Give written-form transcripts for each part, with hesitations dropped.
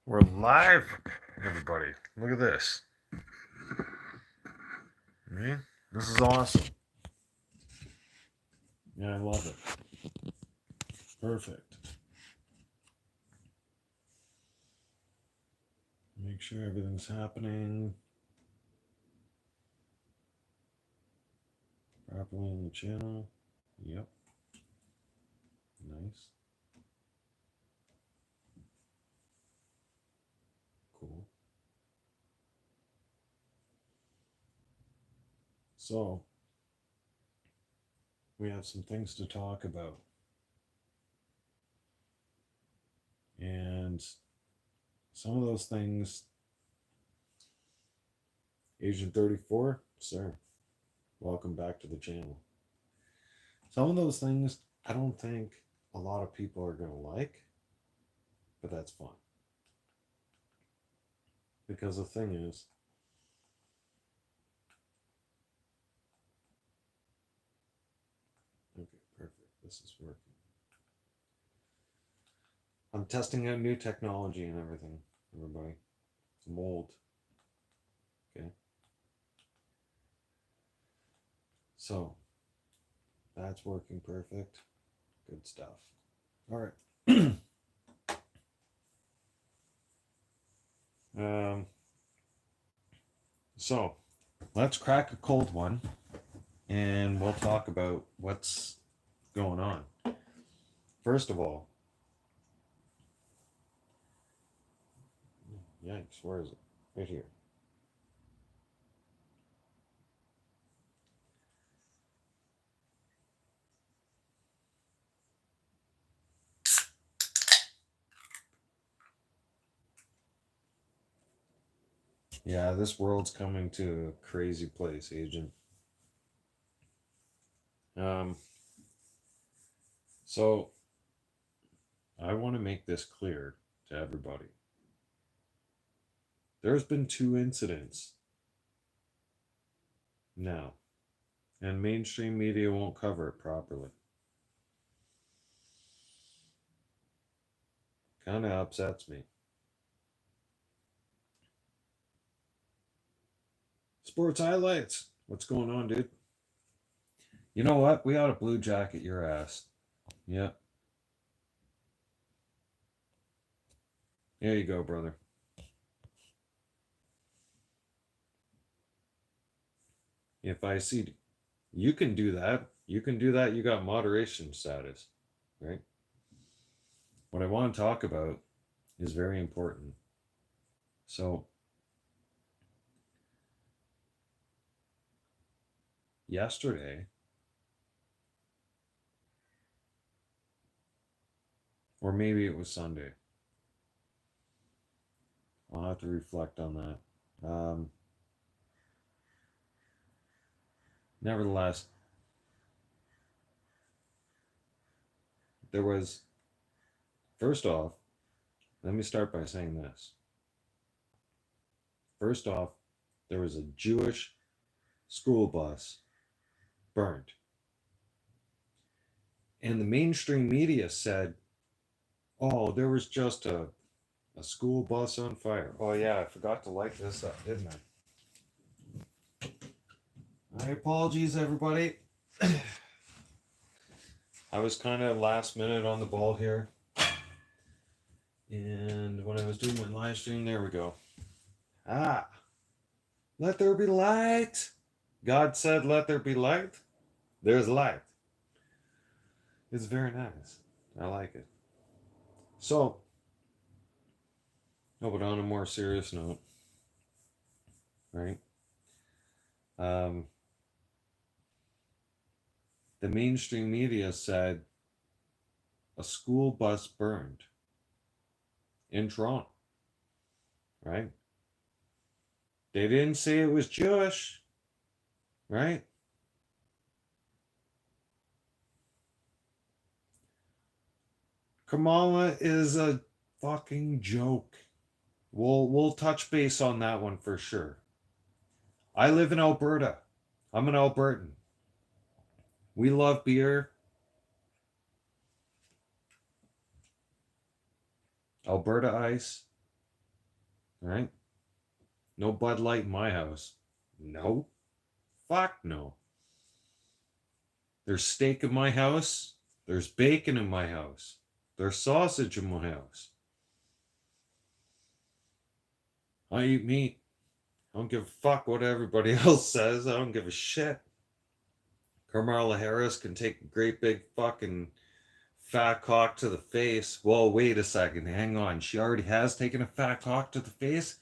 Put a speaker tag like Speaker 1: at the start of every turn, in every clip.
Speaker 1: We're live, everybody. Look at this. Me? This is awesome. Yeah, I love it. Perfect. Make sure everything's happening properly in the channel. Yep. Nice. Cool. So, we have some things to talk about. And some of those things, Agent 34, sir, welcome back to the channel. Some of those things I don't think a lot of people are going to like, but that's fine. Because the thing is, okay, perfect. This is working. I'm testing out new technology and everything, everybody. It's mold. Okay. So that's working perfect. Good stuff. All right. um, so let's crack a cold one and we'll talk about what's going on. First of all, yikes, where is it? Right here. Yeah, this world's coming to a crazy place, Agent. Um, so I want to make this clear to everybody. There's been 2 incidents now, and mainstream media won't cover it properly. Kind of upsets me. Sports highlights. What's going on, dude? You know what? We ought to blue jacket your ass. Yeah. There you go, brother. If I see you can do that. You can do that. You got moderation status, right? What I want to talk about is very important. So, yesterday, or maybe it was Sunday, I'll have to reflect on that. Nevertheless, there was, first off, let me start by saying this. First off, there was a Jewish school bus burned. And the mainstream media said, oh, there was just a school bus on fire. Oh, yeah, I forgot to light this up, didn't I? My apologies, everybody. I was kind of last minute on the ball here. And when I was doing my live stream, there we go. Ah, let there be light. God said, let there be light. There's light. It's very nice. I like it. So, no, but on a more serious note, right? Um, the mainstream media said a school bus burned in Toronto, right? They didn't say it was Jewish, right? Kamala is a fucking joke. We'll touch base on that one for sure. I live in Alberta. I'm an Albertan. We love beer. Alberta Ice. right? No Bud Light in my house. No. Fuck no. There's steak in my house. There's bacon in my house. There's sausage in my house. I eat meat. I don't give a fuck what everybody else says. I don't give a shit. Kamala Harris can take a great big fucking fat cock to the face. Well, wait a second. Hang on. She already has taken a fat cock to the face?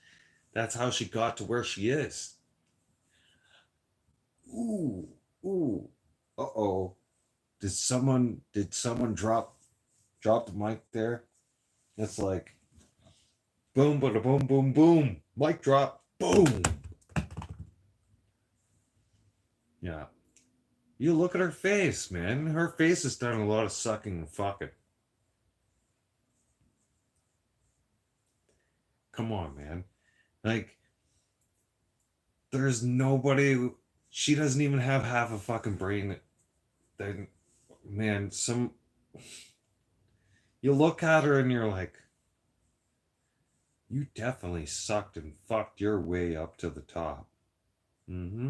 Speaker 1: That's how she got to where she is. Ooh, ooh. Uh-oh. Did someone drop the mic there? It's like boom, bada boom, boom, boom. Mic drop. Boom. Yeah. You look at her face, man. Her face has done a lot of sucking and fucking. Come on, man. Like, there's nobody. She doesn't even have half a fucking brain. Then, man, you look at her and you're like, you definitely sucked and fucked your way up to the top. Mm-hmm.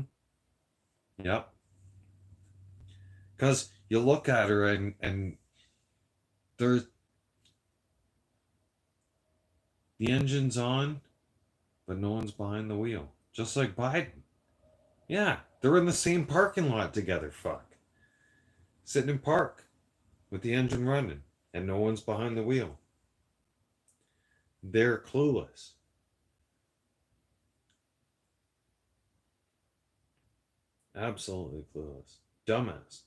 Speaker 1: Yep. Because you look at her and there's the engine's on, but no one's behind the wheel. Just like Biden. Yeah, they're in the same parking lot together. Fuck. Sitting in park with the engine running and no one's behind the wheel. They're clueless. Absolutely clueless. Dumbasses.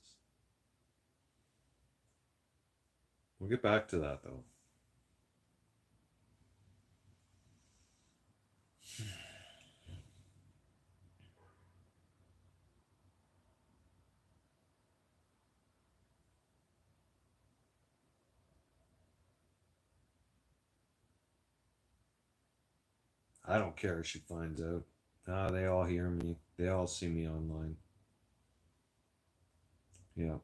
Speaker 1: We'll get back to that though. I don't care if she finds out. Ah, they all hear me. They all see me online. Yeah.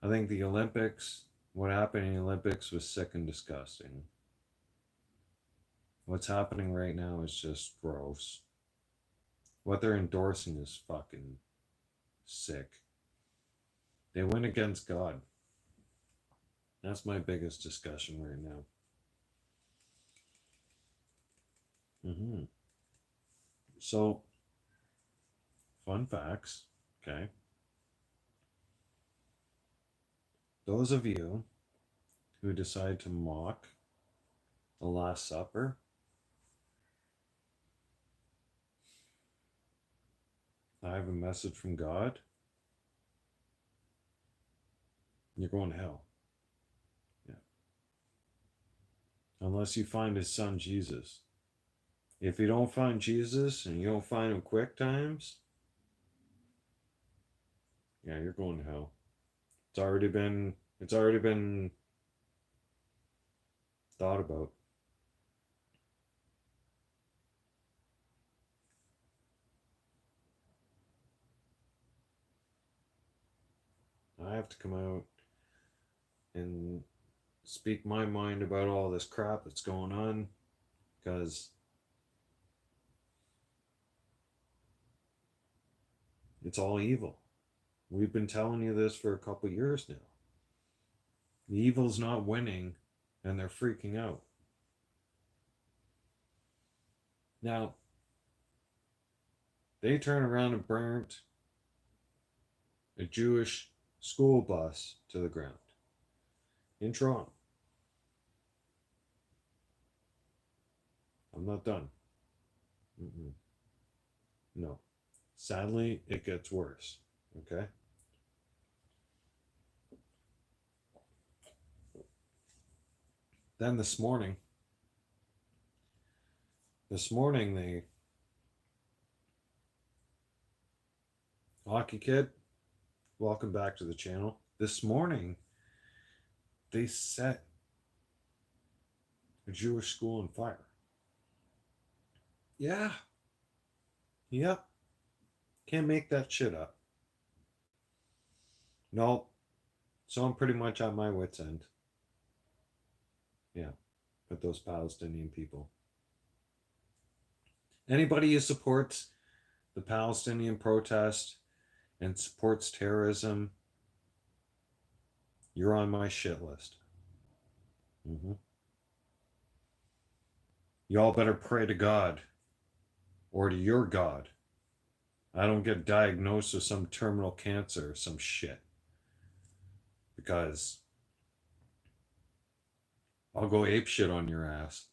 Speaker 1: I think the Olympics, what happened in the Olympics was sick and disgusting. What's happening right now is just gross. What they're endorsing is fucking sick. They went against God. That's my biggest discussion right now. Mm-hmm. So, fun facts. Okay. Those of you who decide to mock the Last Supper, I have a message from God. You're going to hell. Yeah. Unless you find his son Jesus. If you don't find Jesus and you don't find him quick times, yeah, you're going to hell. It's already been thought about. I have to come out and speak my mind about all this crap that's going on because it's all evil. We've been telling you this for a couple years now. The evil's not winning and they're freaking out. Now, they turn around and burnt a Jewish school bus to the ground in Toronto. I'm not done. Mm-mm. No. Sadly, it gets worse. Okay? Then this morning, the Hockey Kid, welcome back to the channel. This morning, they set a Jewish school on fire. Yeah. Yep. Can't make that shit up. No. So I'm pretty much at my wit's end. Yeah, with those Palestinian people. Anybody who supports the Palestinian protest and supports terrorism, you're on my shit list. Mm-hmm. Y'all better pray to God or to your God. I don't get diagnosed with some terminal cancer or some shit because I'll go ape shit on your ass.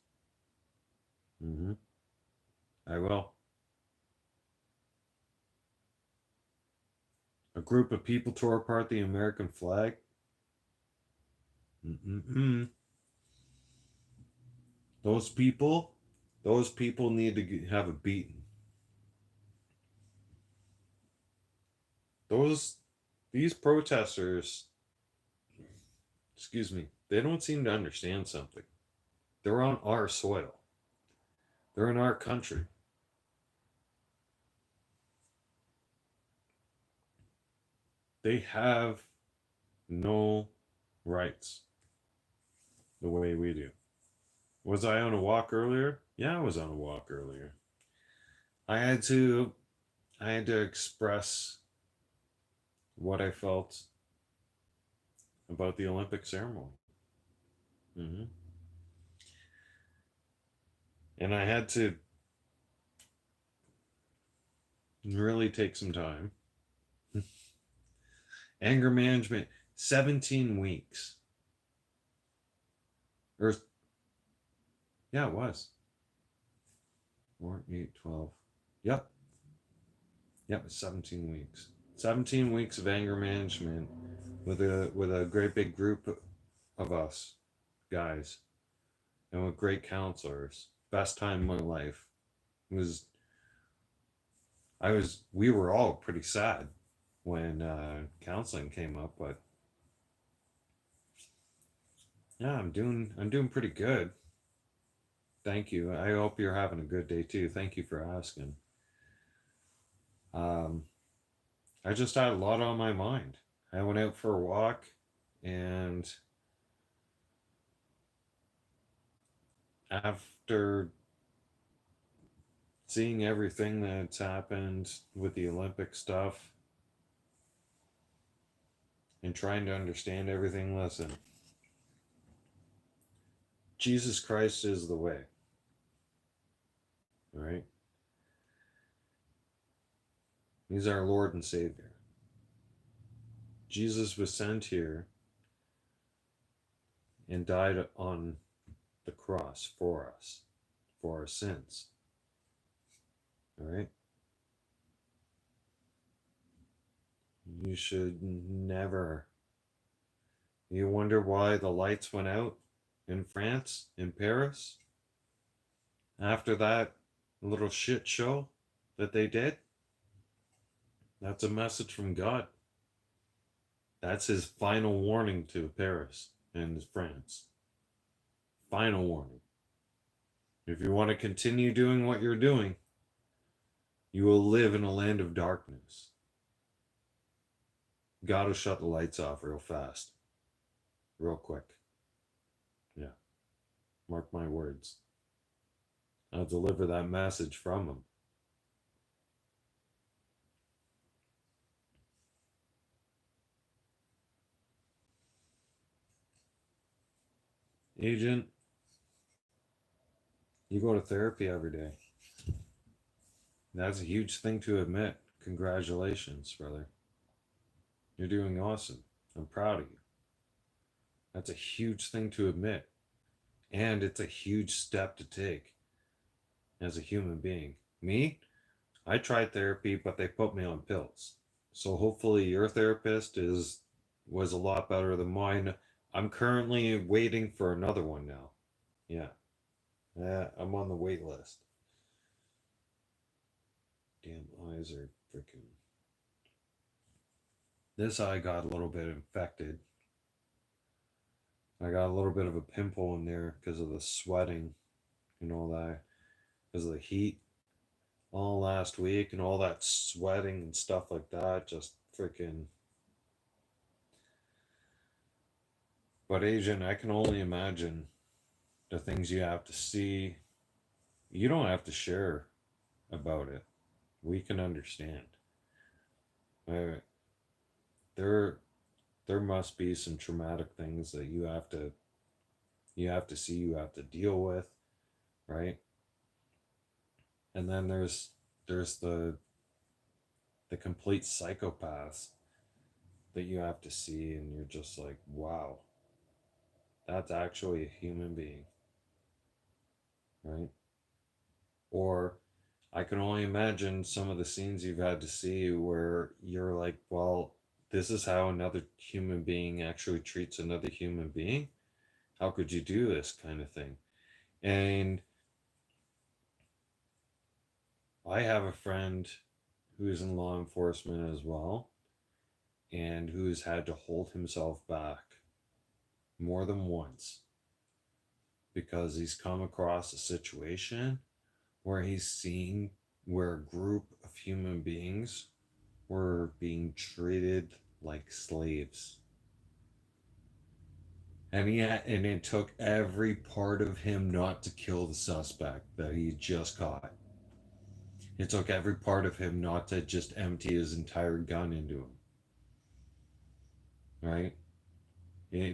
Speaker 1: Mm-hmm. I will. A group of people tore apart the American flag. Mm-mm-mm. Those people, those people need to have a beating. Those, these protesters, excuse me, they don't seem to understand something. They're on our soil. They're in our country. They have no rights the way we do. Was I on a walk earlier? Yeah, I was on a walk earlier. I had to I had to express what I felt about the Olympic ceremony. Hmm. And I had to really take some time. Anger management, 17 weeks. Or, yeah, it was. 4, 8, 12. Yep. Yep, 17 weeks. 17 weeks of anger management with a great big group of us guys and with great counselors. Best time of my life. It was we were all pretty sad when counseling came up, but yeah, I'm doing pretty good. Thank you. I hope you're having a good day too. Thank you for asking. Um, I just had a lot on my mind. I went out for a walk, and after seeing everything that's happened with the Olympic stuff and trying to understand everything, listen, Jesus Christ is the way, right? He's our Lord and Savior. Jesus was sent here and died on the cross for us, for our sins. All right? You should never. You wonder why the lights went out in France, in Paris, after that little shit show that they did? That's a message from God. That's his final warning to Paris and France. Final warning. If you want to continue doing what you're doing, you will live in a land of darkness. God will shut the lights off real fast, real quick. Yeah, mark my words. I'll deliver that message from him. Agent, you go to therapy every day. That's a huge thing to admit. Congratulations, brother. You're doing awesome. I'm proud of you. That's a huge thing to admit. And it's a huge step to take as a human being. Me, I tried therapy, but they put me on pills. So hopefully your therapist was a lot better than mine. I'm currently waiting for another one now. Yeah. Yeah, I'm on the wait list. Damn eyes are freaking. This eye got a little bit infected. I got a little bit of a pimple in there because of the sweating and all that, because of the heat all last week and all that sweating and stuff like that. Just freaking. But Asian, I can only imagine the things you have to see. You don't have to share about it. We can understand. Uh, there, there must be some traumatic things that you have to see, you have to deal with, right? And then there's the complete psychopaths that you have to see, and you're just like, wow, that's actually a human being, right? Or I can only imagine some of the scenes you've had to see where you're like, well, this is how another human being actually treats another human being. How could you do this kind of thing? And I have a friend who's in law enforcement as well, and who's had to hold himself back more than once because he's come across a situation where he's seen where a group of human beings were being treated like slaves. And it took every part of him not to kill the suspect that he just caught. It took every part of him not to just empty his entire gun into him. Right?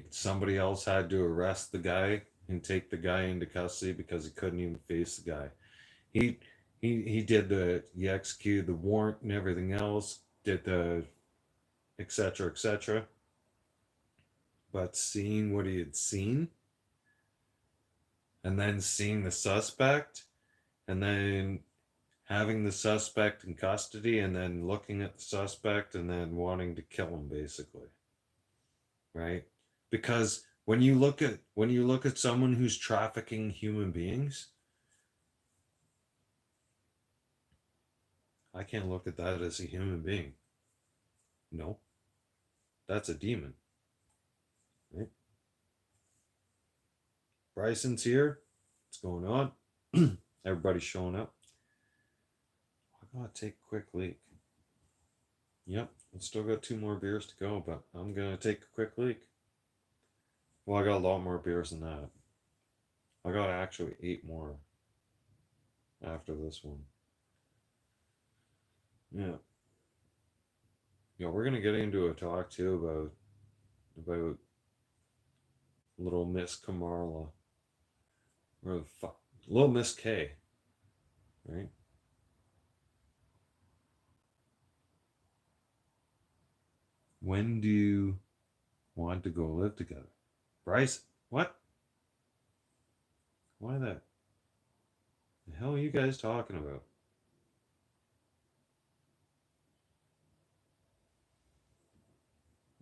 Speaker 1: Somebody else had to arrest the guy and take the guy into custody because he couldn't even face the guy. He he did he executed the warrant and everything else, did the etc etc. But seeing what he had seen, and then seeing the suspect, and then having the suspect in custody, and then looking at the suspect and then wanting to kill him, basically, right? Because when you look at someone who's trafficking human beings, I can't look at that as a human being. No, that's a demon, right? Bryson's here. What's going on? Everybody's showing up. I gotta take a quick leak. Yep, I still got 2 more beers to go, but I'm gonna take a quick leak. Well, I got a lot more beers than that. I got actually 8 more after this one. Yeah. Yeah, we're gonna get into a talk too about little Miss Kamarla, or the little Miss K, right? When do you want to go live together? Bryce, what? Why that? The hell are you guys talking about?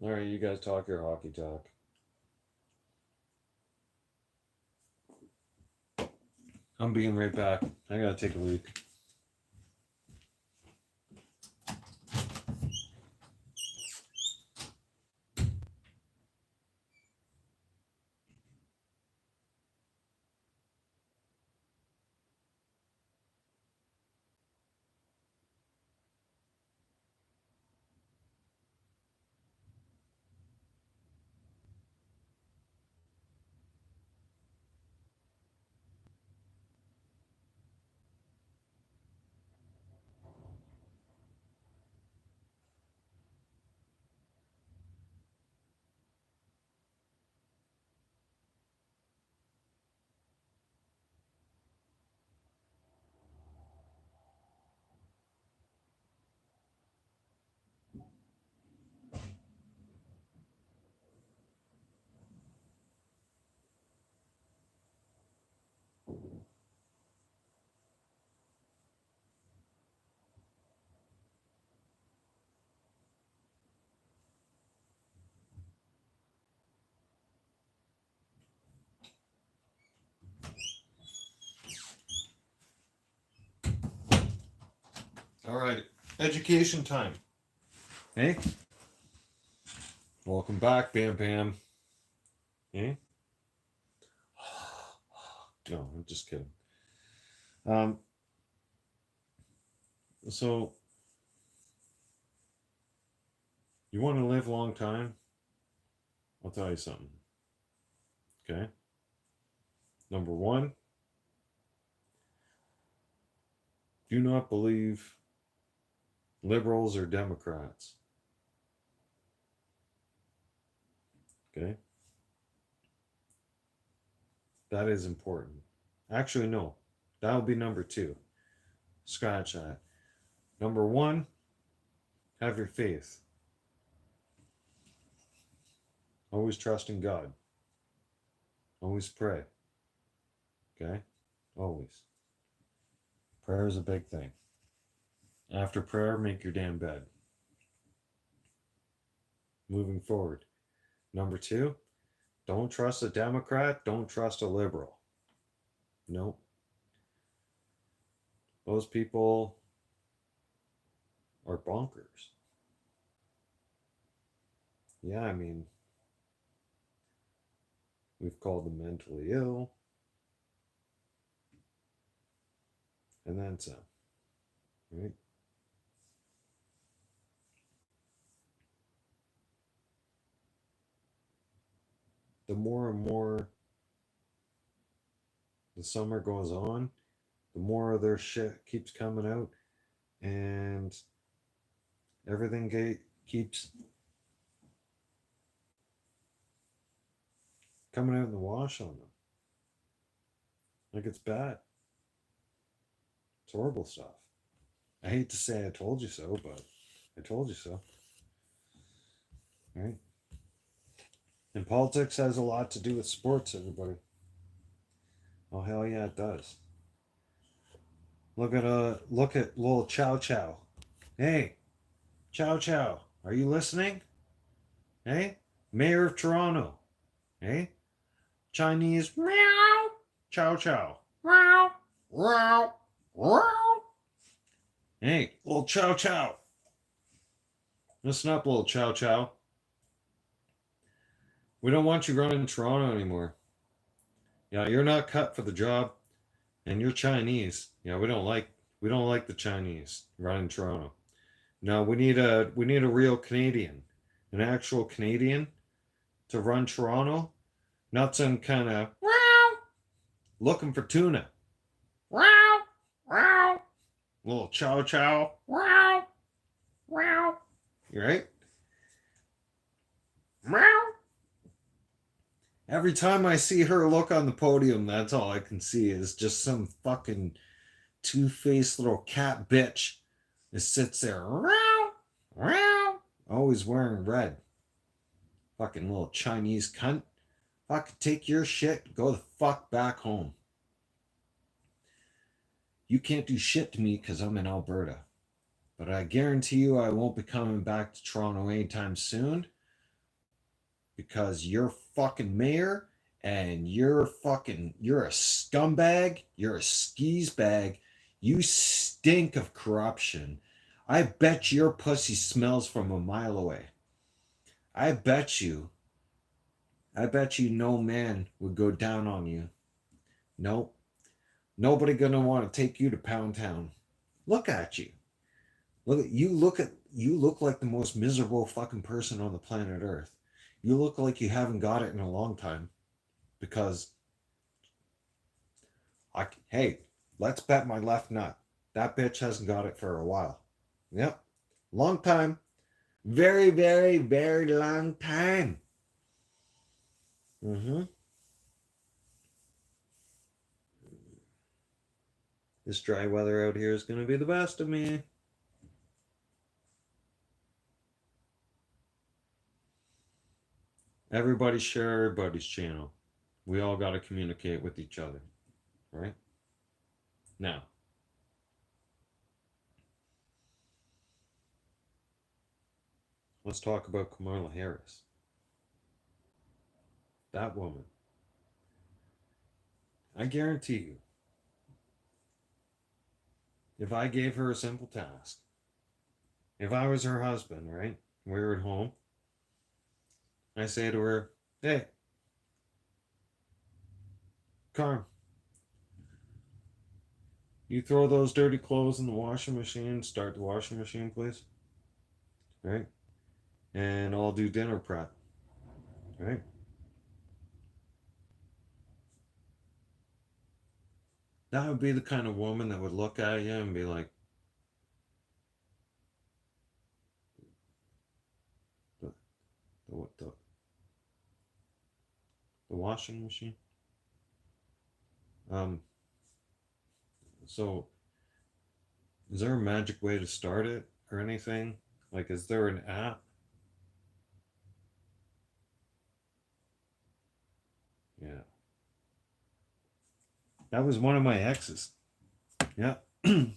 Speaker 1: All right, you guys talk your hockey talk. I'm being right back. I gotta take a leak. All right, education time. Hey, welcome back, Bam Bam. Hey, no, I'm just kidding. Um, so you want to live a long time? I'll tell you something. Okay, Number one, do not believe liberals or Democrats. Okay? That is important. Actually, no. That'll be number two. Scratch that. Number one, have your faith. Always trust in God. Always pray. Okay? Always. Prayer is a big thing. After prayer, make your damn bed. Moving forward. Number two, don't trust a Democrat, don't trust a liberal. Nope. Those people are bonkers. Yeah, I mean, we've called them mentally ill. And then some. Right? The more and more the summer goes on, the more of their shit keeps coming out, and everything keeps coming out in the wash on them. Like, it's bad. It's horrible stuff. I hate to say I told you so, but I told you so. Right? And politics has a lot to do with sports, everybody. Oh hell yeah, it does. Look at little Chow Chow. Hey, Chow Chow, are you listening? Hey, Mayor of Toronto. Hey, Chinese meow. Chow Chow. Meow. Meow. Meow. Hey, little Chow Chow. Listen up, little Chow Chow. We don't want you running Toronto anymore. Yeah, you're not cut for the job, and you're Chinese. Yeah, we don't like the Chinese running Toronto. No, we need a real Canadian, an actual Canadian to run Toronto, not some kind of looking for tuna. Little Chow Chow. You right? Every time I see her look on the podium, that's all I can see is just some fucking two-faced little cat bitch that sits there, always wearing red. Fucking little Chinese cunt. Fuck, take your shit, go the fuck back home. You can't do shit to me because I'm in Alberta. But I guarantee you I won't be coming back to Toronto anytime soon because you're fucking mayor and you're a scumbag, you're a skis bag, you stink of corruption. I bet your pussy smells from a mile away. I bet you no man would go down on you. Nope. Nobody gonna want to take you to Pound Town. Look at you. You look like the most miserable fucking person on the planet Earth. You look like you haven't got it in a long time. Because hey, let's bet my left nut. That bitch hasn't got it for a while. Yep. Long time. Very, very, very long time. This dry weather out here is going to be the best of me. Everybody share everybody's channel. We all got to communicate with each other. Right? Now, let's talk about Kamala Harris. That woman. I guarantee you, if I gave her a simple task, if I was her husband, right? We were at home. I say to her, hey, Carm, you throw those dirty clothes in the washing machine, start the washing machine, please. Right? And I'll do dinner prep. Right? That would be the kind of woman that would look at you and be like, the, the, the washing machine. Um, so is there a magic way to start it or anything? Like, is there an app? Yeah. That was one of my exes. Yeah. I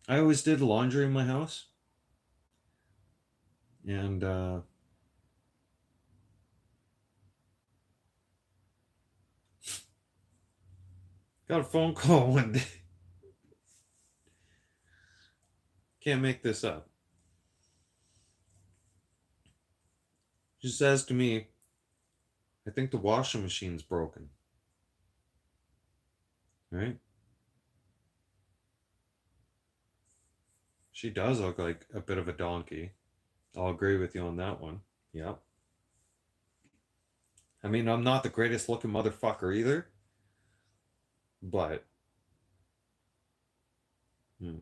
Speaker 1: always did laundry in my house. And got a phone call one day. Can't make this up. She says to me, I think the washing machine's broken. Right? She does look like a bit of a donkey. I'll agree with you on that one. Yep. I mean, I'm not the greatest looking motherfucker either, but hmm,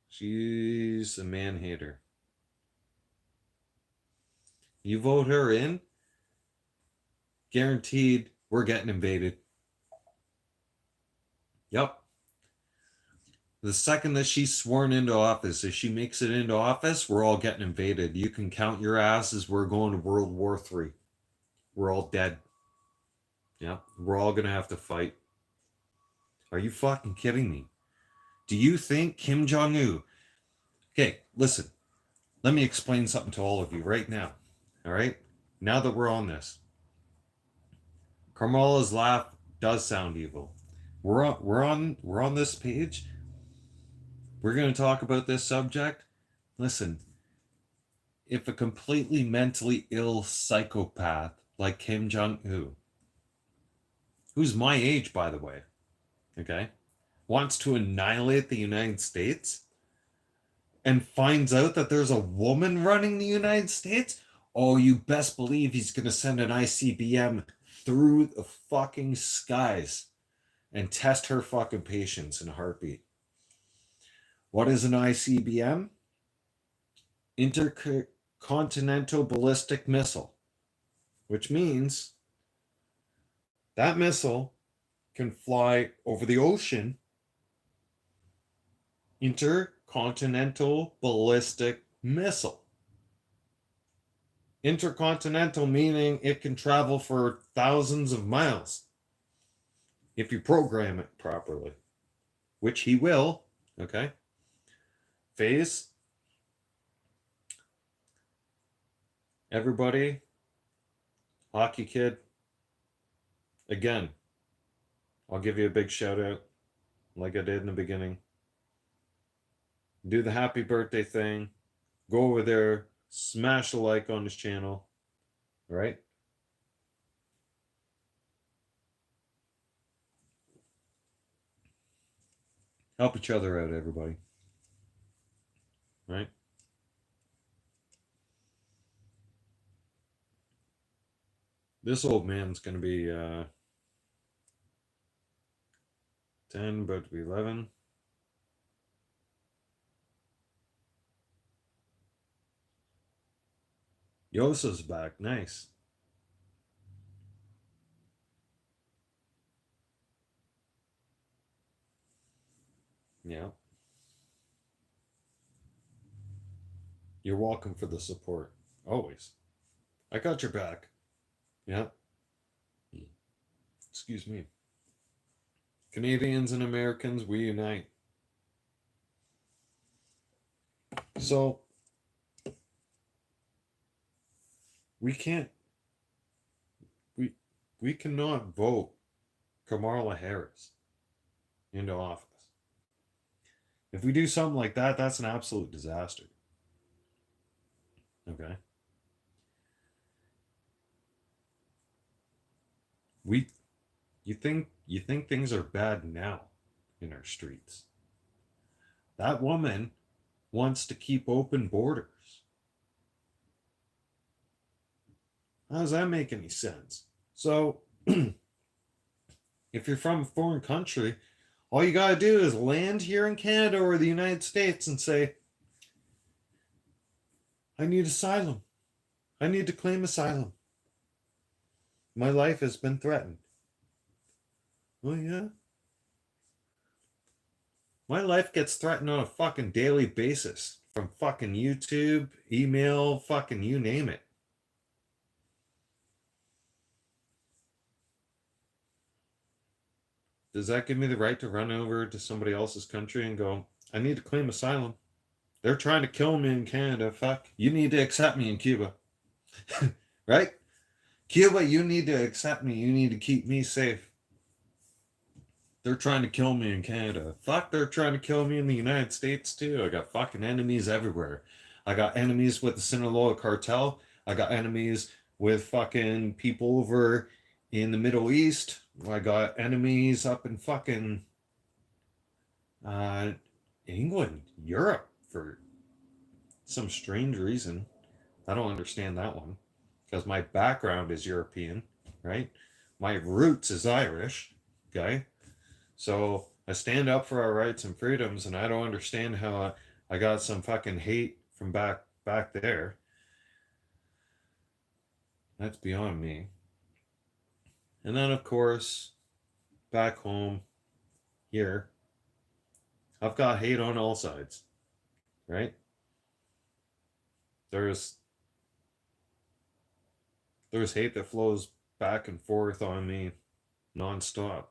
Speaker 1: she's a man hater. You vote her in, guaranteed we're getting invaded. Yep. The second that she's sworn into office, if she makes it into office, we're all getting invaded. You can count your asses. We're going to World War III. We're all dead. Yep. We're all going to have to fight. Are you fucking kidding me? Do you think Kim Jong Un? Okay, listen. Let me explain something to all of you right now. All right? Now that we're on this, Kamala's laugh does sound evil. We're on this page. We're going to talk about this subject. Listen, if a completely mentally ill psychopath like Kim Jong Un, who's my age, by the way, okay, wants to annihilate the United States and finds out that there's a woman running the United States, oh, you best believe he's going to send an ICBM through the fucking skies and test her fucking patience in a heartbeat. What is an ICBM? Intercontinental ballistic missile, which means that missile can fly over the ocean. Intercontinental ballistic missile. Intercontinental meaning it can travel for thousands of miles if you program it properly, which he will. Okay. Phase. Everybody, Hockey Kid, again, I'll give you a big shout out like I did in the beginning. Do the happy birthday thing. Go over there, smash a like on this channel. All right? Help each other out, everybody. Right? This old man's going to be 10, about to be 11. Yosa's back. Nice. Yeah. You're welcome for the support. Always. I got your back. Yeah. Excuse me. Canadians and Americans, we unite. So, we can't, we cannot vote Kamala Harris into office. If we do something like that, that's an absolute disaster. Okay. We you think things are bad now in our streets. That woman wants to keep open borders. How does that make any sense? So, if you're from a foreign country, all you gotta do is land here in Canada or the United States and say, I need asylum. I need to claim asylum. My life has been threatened. Oh, yeah? My life gets threatened on a fucking daily basis from fucking YouTube, email, fucking you name it. Does that give me the right to run over to somebody else's country and go, I need to claim asylum? They're trying to kill me in Canada. Fuck. You need to accept me in Cuba. Right? Cuba, you need to accept me. You need to keep me safe. They're trying to kill me in Canada. Fuck, they're trying to kill me in the United States too. I got fucking enemies everywhere. I got enemies with the Sinaloa cartel. I got enemies with fucking people over in the Middle East. I got enemies up in fucking uh, England, Europe for some strange reason. I don't understand that one because my background is European, right? My roots is Irish, okay? So I stand up for our rights and freedoms, and I don't understand how I got some fucking hate from back there. That's beyond me. And then of course, back home here, I've got hate on all sides, right? There's there's hate that flows back and forth on me nonstop.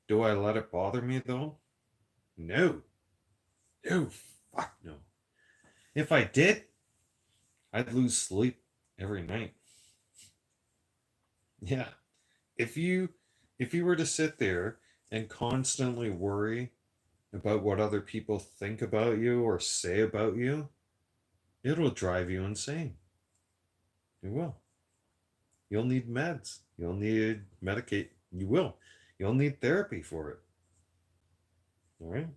Speaker 1: Do I let it bother me though? No. No. Fuck no. If I did, I'd lose sleep every night. Yeah. If you if you were to sit there and constantly worry about what other people think about you or say about you, it'll drive you insane. It will. You'll need meds. You'll need medicate. You will. You'll need therapy for it. All right.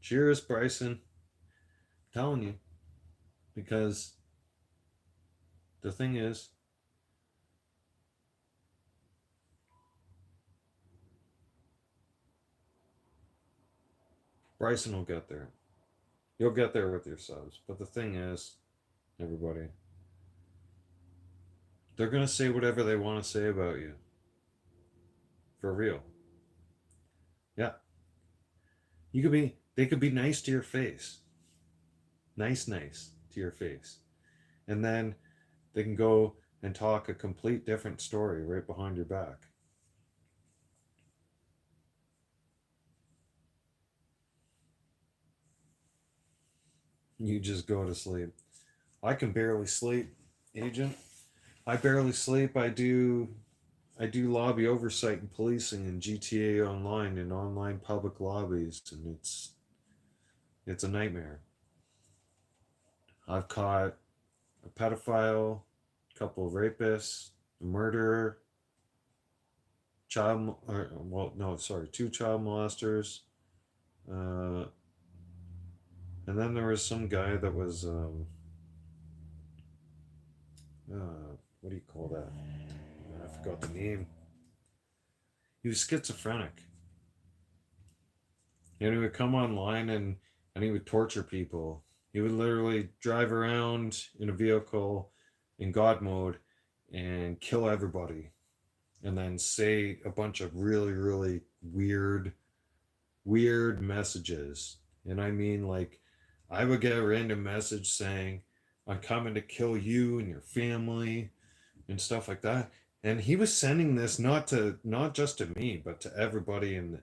Speaker 1: Cheers, Bryson. I'm telling you, because the thing is, Bryson will get there. You'll get there with your subs. But the thing is, everybody, they're gonna say whatever they want to say about you. For real. Yeah. You could be they could be nice to your face. Nice to your face. And then they can go and talk a complete different story right behind your back. You just go to sleep. I can barely sleep, agent. I barely sleep. I do lobby oversight and policing in GTA Online in online public lobbies, and it's a nightmare. I've caught a pedophile, a couple of rapists, a murderer, well, no, sorry, two child molesters, uh, and then there was some guy that was, what do you call that? I forgot the name. He was schizophrenic. And he would come online and he would torture people. He would literally drive around in a vehicle in God mode and kill everybody. And then say a bunch of really, really weird messages. And I mean, like, I would get a random message saying, I'm coming to kill you and your family and stuff like that. And he was sending this not just to me, but to everybody in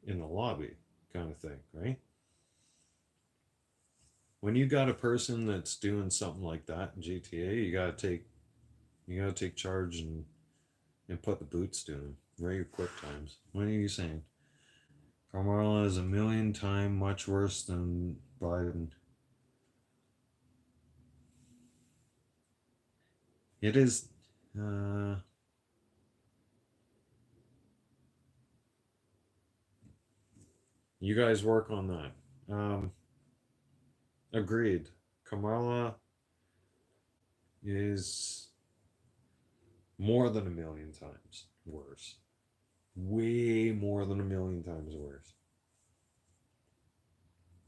Speaker 1: the lobby, kind of thing, right? When you got a person that's doing something like that in GTA, you gotta take charge and put the boots to them. Very quick times. What are you saying? Kamala is a million times much worse than Biden. It is. Uh, you guys work on that. Agreed. Kamala is more than a million times worse. Way more than a million times worse.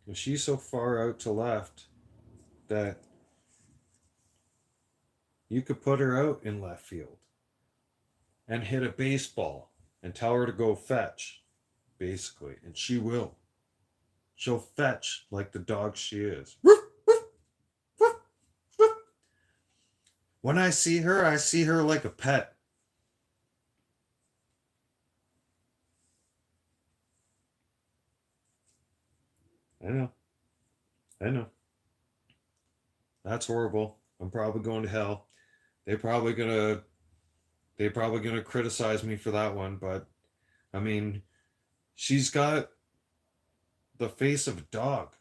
Speaker 1: And she's so far out to left that you could put her out in left field and hit a baseball and tell her to go fetch, basically, and she will. She'll fetch like the dog she is. When I see her like a pet. I know. I know. That's horrible. I'm probably going to hell. They probably gonna criticize me for that one, but I mean, she's got the face of a dog.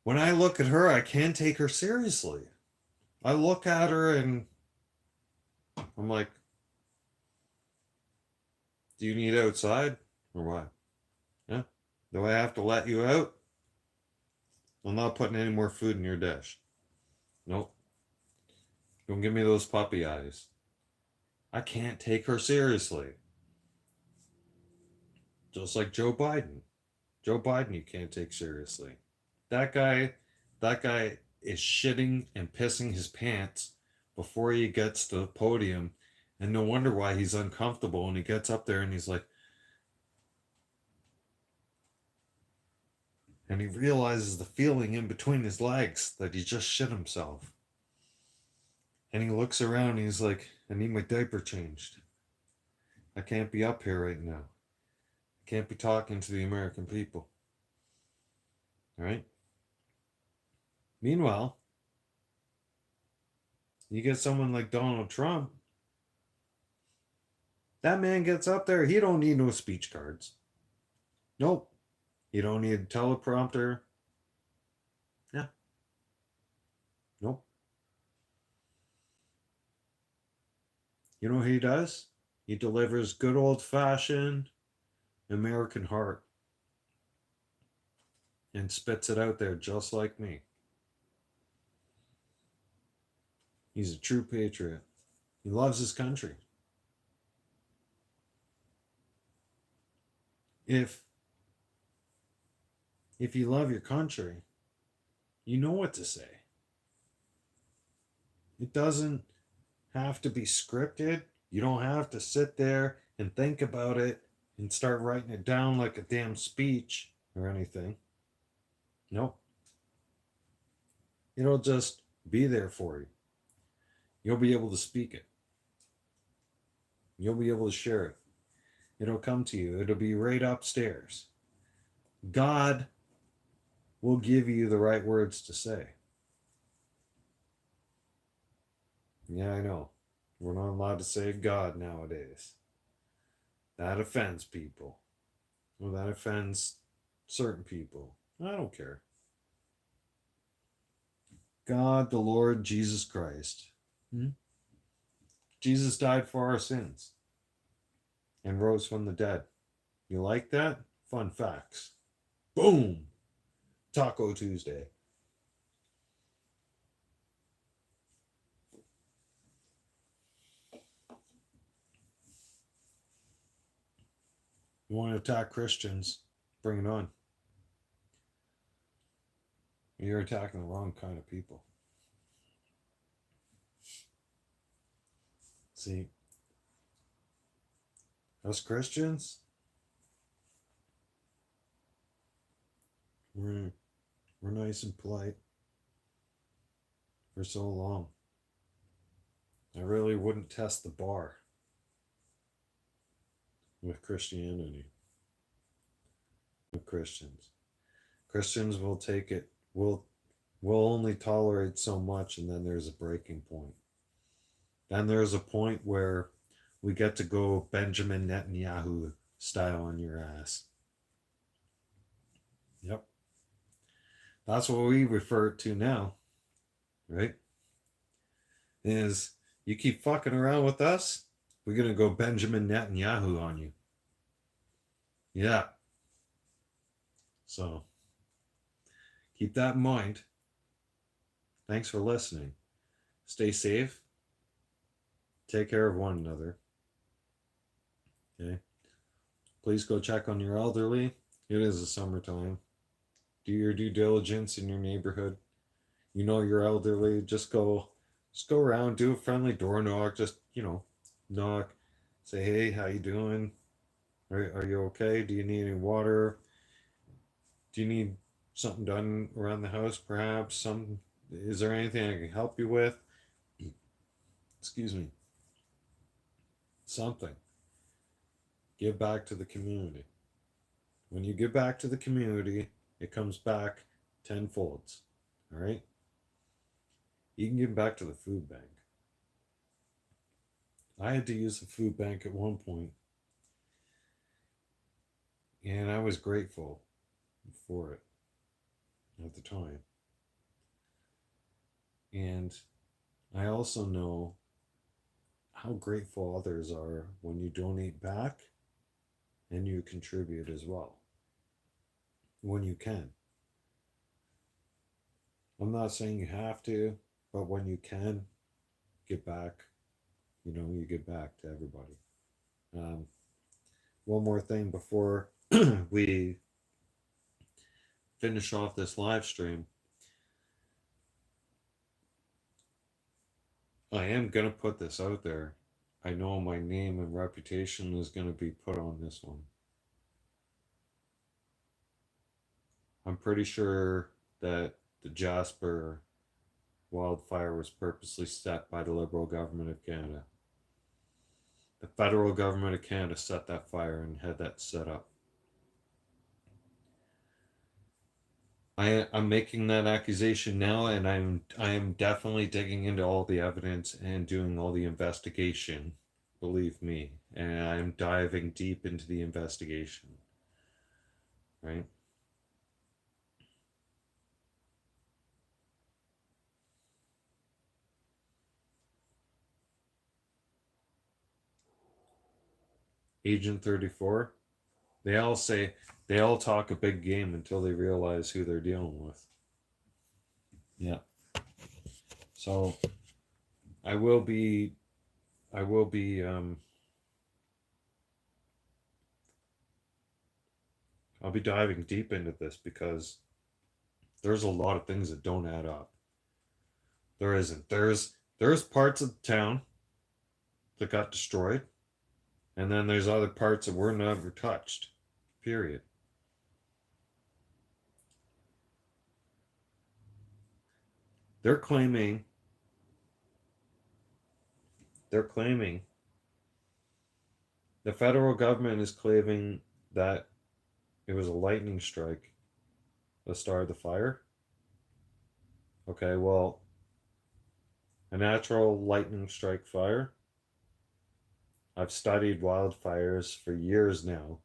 Speaker 1: When I look at her, I can't take her seriously. I look at her and I'm like, do you need outside or what? Yeah? Do I have to let you out? I'm not putting any more food in your dish. Nope. Don't give me those puppy eyes. I can't take her seriously. Just like Joe Biden. Joe Biden you can't take seriously. That guy is shitting and pissing his pants before he gets to the podium, and no wonder why he's uncomfortable, and he gets up there and he's like, and he realizes the feeling in between his legs that he just shit himself. And he looks around and he's like, I need my diaper changed. I can't be up here right now. I can't be talking to the American people. All right? Meanwhile, you get someone like Donald Trump. That man gets up there, he don't need no speech cards. Nope. You don't need a teleprompter. Yeah. Nope. You know what he does? He delivers good old-fashioned American heart and spits it out there just like me. He's a true patriot. He loves his country. If you love your country, you know what to say. It doesn't have to be scripted. You don't have to sit there and think about it and start writing it down like a damn speech or anything. Nope. It'll just be there for you. You'll be able to speak it. You'll be able to share it. It'll come to you. It'll be right upstairs. God will give you the right words to say. Yeah, I know. We're not allowed to say God nowadays. That offends people. Well, that offends certain people. I don't care. God, the Lord Jesus Christ. Jesus died for our sins and rose from the dead. You like that? Fun facts. Boom! Taco Tuesday. You want to attack Christians? Bring it on. You're attacking the wrong kind of people. See, us Christians, we're nice and polite for so long. I really wouldn't test the bar with Christianity. With Christians. Christians will take it, will only tolerate so much, and then there's a breaking point. Then there's a point where we get to go Benjamin Netanyahu style on your ass. Yep. That's what we refer to now, right? Is you keep fucking around with us, we're going to go Benjamin Netanyahu on you. Yeah. So, keep that in mind. Thanks for listening. Stay safe. Take care of one another. Okay. Please go check on your elderly. It is the summertime. Do your due diligence in your neighborhood. You know your elderly. Just go around, do a friendly door knock. Just knock. Say, hey, how you doing? Are you okay? Do you need any water? Do you need something done around the house? Perhaps some. Is there anything I can help you with? Excuse me. Something. Give back to the community. When you give back to the community, it comes back tenfolds. All right? You can give back to the food bank. I had to use the food bank at one point, and I was grateful for it at the time. And I also know how grateful others are when you donate back and you contribute as well when you can. I'm not saying you have to, but when you can, give back. You give back to everybody. Um, one more thing before we finish off this live stream. I am going to put this out there. I know my name and reputation is going to be put on this one. I'm pretty sure that the Jasper wildfire was purposely set by the Liberal government of Canada. The federal government of Canada set that fire and had that set up. I'm making that accusation now, and I am definitely digging into all the evidence and doing all the investigation. Believe me, and I'm diving deep into the investigation. Right? Agent 34. They all talk a big game until they realize who they're dealing with. Yeah. So I will be I'll be diving deep into this because there's a lot of things that don't add up. There isn't. There's parts of the town that got destroyed, and then there's other parts that were never touched. Period. They're claiming the federal government is claiming that it was a lightning strike that started the fire. Okay, well, a natural lightning strike fire. I've studied wildfires for years now,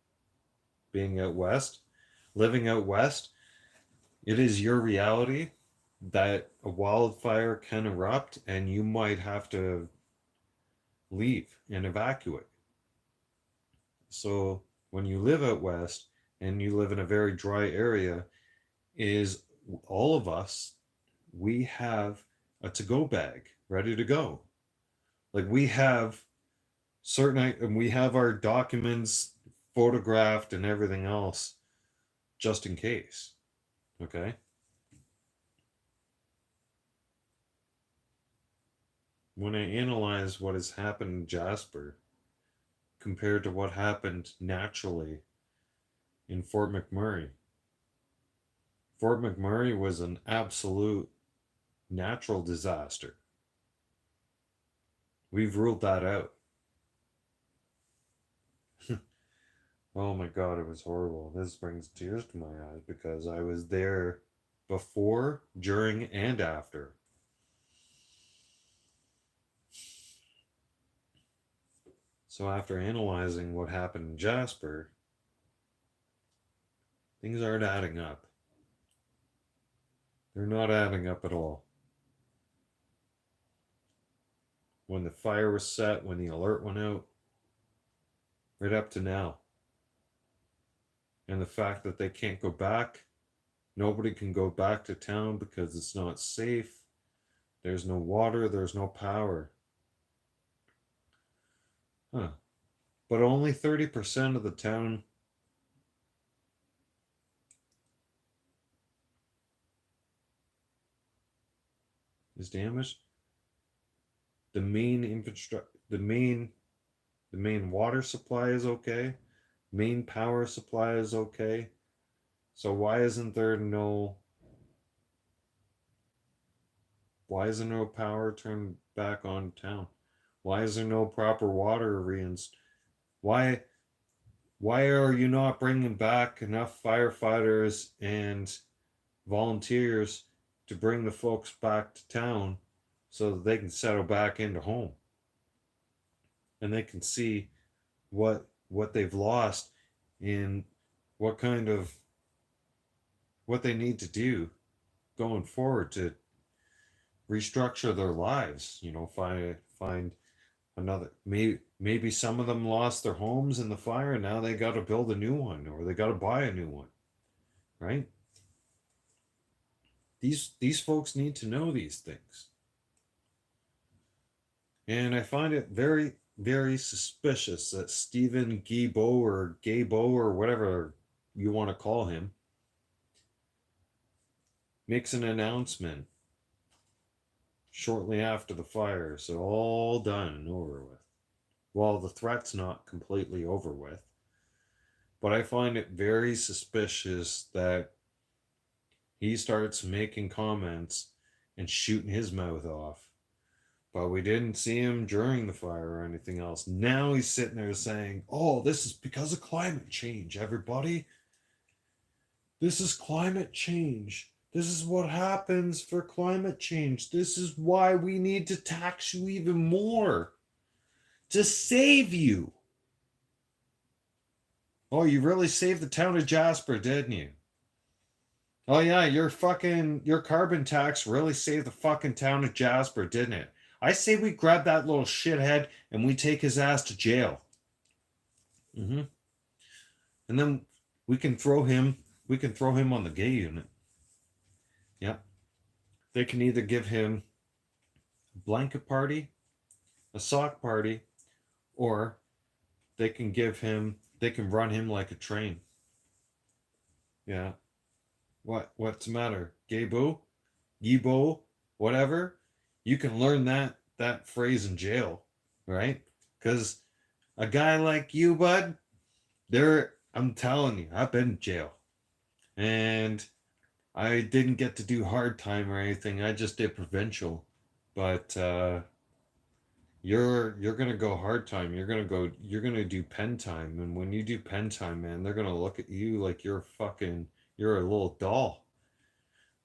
Speaker 1: being out west, living out west. It is your reality that a wildfire can erupt and you might have to leave and evacuate. So when you live out west and you live in a very dry area, is all of us, we have a to-go bag ready to go. Like we have and we have our documents photographed and everything else just in case. Okay. When I analyze what has happened in Jasper compared to what happened naturally in Fort McMurray, Fort McMurray was an absolute natural disaster. We've ruled that out. Oh my God, it was horrible. This brings tears to my eyes because I was there before, during, and after. So after analyzing what happened in Jasper, things aren't adding up. They're not adding up at all. When the fire was set, when the alert went out, right up to now. And the fact that they can't go back, nobody can go back to town because it's not safe. There's no water, there's no power. Huh. But only 30% of the town is damaged. The main infrastructure, the main water supply is okay. Main power supply is okay. So why isn't no power turned back on town? Why is there no proper water reinst? Why why are you not bringing back enough firefighters and volunteers to bring the folks back to town so that they can settle back into home and they can see what they've lost and what kind of what they need to do going forward to restructure their lives, find another, maybe some of them lost their homes in the fire and now they got to build a new one or they got to buy a new one, right? These folks need to know these things. And I find it very, very suspicious that Stephen Guilbeault or Gaybo or whatever you want to call him makes an announcement shortly after the fire, so all done and over with. Well, the threat's not completely over with, but I find it very suspicious that he starts making comments and shooting his mouth off. But we didn't see him during the fire or anything else. Now he's sitting there saying, oh, this is because of climate change, everybody. This is climate change. This is what happens for climate change. This is why we need to tax you even more to save you. Oh, you really saved the town of Jasper, didn't you? Oh yeah, your carbon tax really saved the fucking town of Jasper, didn't it? I say we grab that little shithead and we take his ass to jail. Mm-hmm. And then we can throw him on the gay unit. Yeah. They can either give him a blanket party, a sock party, or they can run him like a train. Yeah. What's the matter? Gaybo? Yibo? Whatever? You can learn that phrase in jail, right? Because a guy like you, bud, I'm telling you, I've been in jail. And I didn't get to do hard time or anything. I just did provincial. But you're gonna go hard time. You're gonna do pen time. And when you do pen time, man, they're gonna look at you like you're a little doll.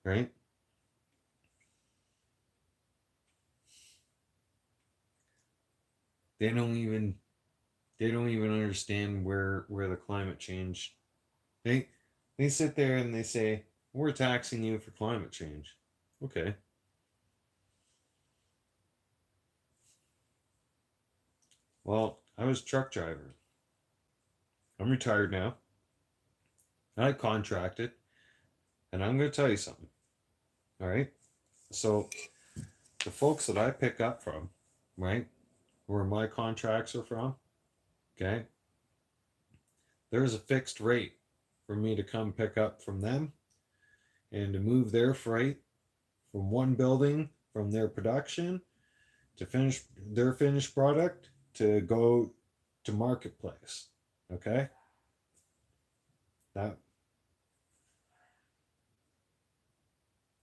Speaker 1: Right? They don't even they don't even understand where the climate change they they sit there and they say, we're taxing you for climate change. Okay. Well, I was a truck driver. I'm retired now. I contracted, and I'm going to tell you something. All right. So the folks that I pick up from, right, where my contracts are from, okay, there's a fixed rate for me to come pick up from them and to move their freight from one building from their production to finish their finished product to go to marketplace. Okay. That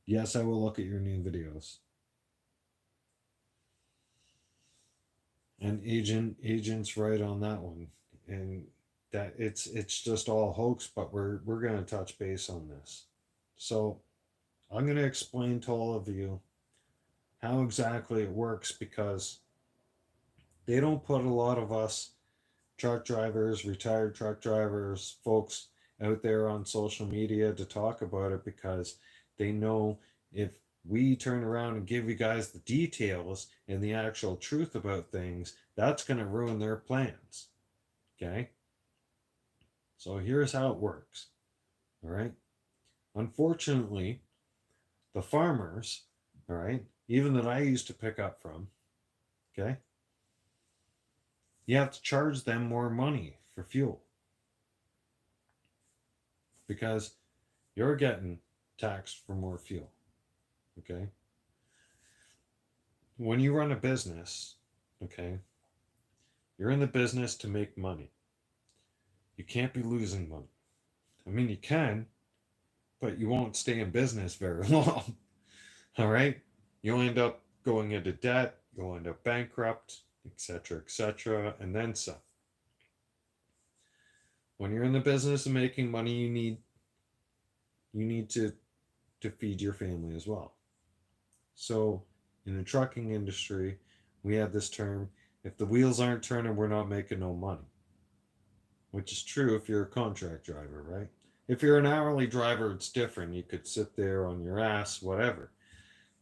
Speaker 1: Yes, I will look at your new videos. And agent's right on that one. And that it's just all hoax, but we're gonna touch base on this. So I'm gonna explain to all of you how exactly it works because they don't put a lot of us truck drivers, retired truck drivers, folks out there on social media to talk about it because they know if we turn around and give you guys the details and the actual truth about things, that's going to ruin their plans. Okay? So here's how it works. All right? Unfortunately, the farmers, all right, even that I used to pick up from, okay, you have to charge them more money for fuel because you're getting taxed for more fuel, okay? When you run a business, okay, you're in the business to make money. You can't be losing money. I mean, you can, but you won't stay in business very long. All right? You'll end up going into debt, you'll end up bankrupt, etc., and then some. When you're in the business of making money, you need to feed your family as well. So, in the trucking industry, we have this term, if the wheels aren't turning, we're not making no money. Which is true if you're a contract driver, right? If you're an hourly driver, it's different. You could sit there on your ass, whatever.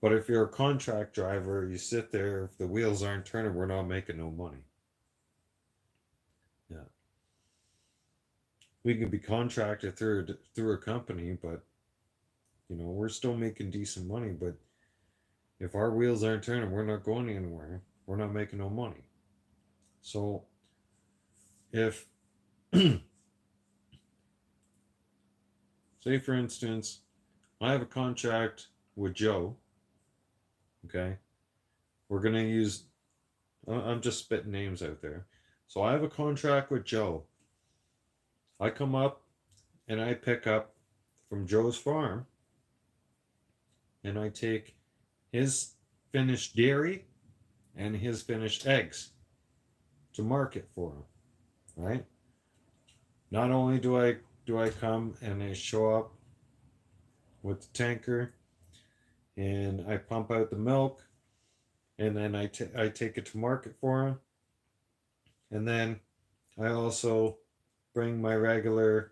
Speaker 1: But if you're a contract driver, you sit there. If the wheels aren't turning, we're not making no money. Yeah, we can be contracted through a company, but we're still making decent money. But if our wheels aren't turning, we're not going anywhere. We're not making no money. So if, say for instance, I have a contract with Joe, okay, we're gonna use. I'm just spitting names out there. So I have a contract with Joe. I come up and I pick up from Joe's farm and I take his finished dairy and his finished eggs to market for him, right? Not only do I come and I show up with the tanker and I pump out the milk and then I take it to market for him, and then I also bring my regular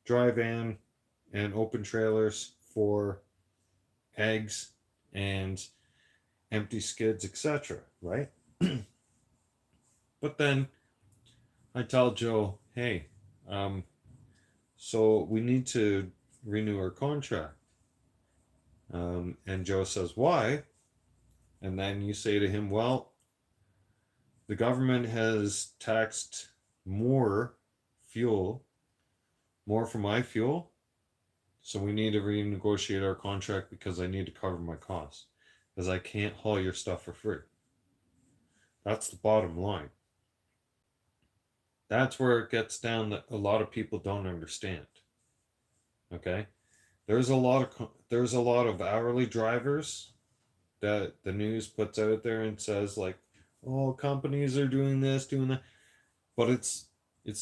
Speaker 1: dry van and open trailers for eggs and empty skids, etc. Right? But then I tell Joe, hey, so we need to renew our contract. And Joe says, why? And then you say to him, well, the government has taxed more fuel, more for my fuel. So we need to renegotiate our contract because I need to cover my costs. Because I can't haul your stuff for free. That's the bottom line. That's where it gets down that a lot of people don't understand. Okay? There's a lot of hourly drivers that the news puts out there and says like, oh, companies are doing this, doing that. But it's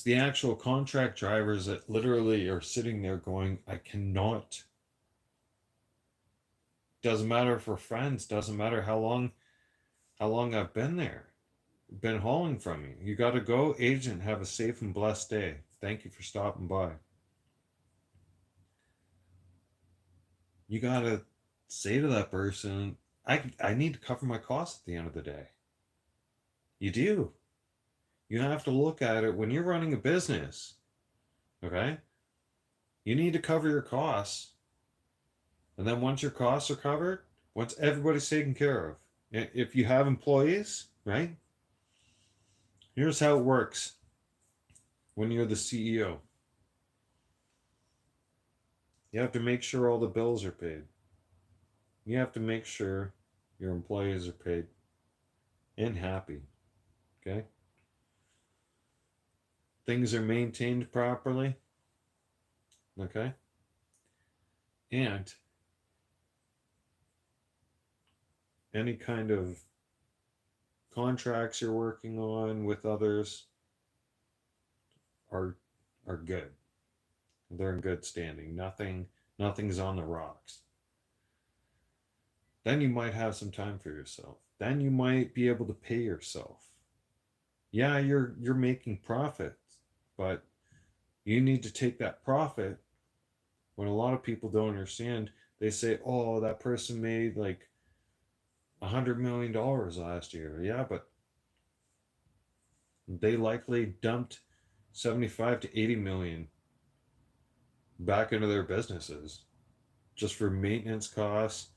Speaker 1: the actual contract drivers that literally are sitting there going, I cannot. Doesn't matter if we're friends, doesn't matter how long I've been there, been hauling from you. You gotta go, agent, have a safe and blessed day. Thank you for stopping by. You gotta say to that person, I need to cover my costs at the end of the day. You do. You have to look at it when you're running a business. Okay? You need to cover your costs. And then once your costs are covered, once everybody's taken care of, if you have employees, right? Here's how it works when you're the CEO. You have to make sure all the bills are paid. You have to make sure your employees are paid and happy. Okay? Things are maintained properly. Okay? And any kind of contracts you're working on with others are good. They're in good standing. Nothing's on the rocks. Then you might have some time for yourself. Then you might be able to pay yourself. Yeah, you're making profits, but you need to take that profit. When a lot of people don't understand, they say, "Oh, that person made like $100 million last year." Yeah, but they likely dumped 75 to 80 million back into their businesses just for maintenance costs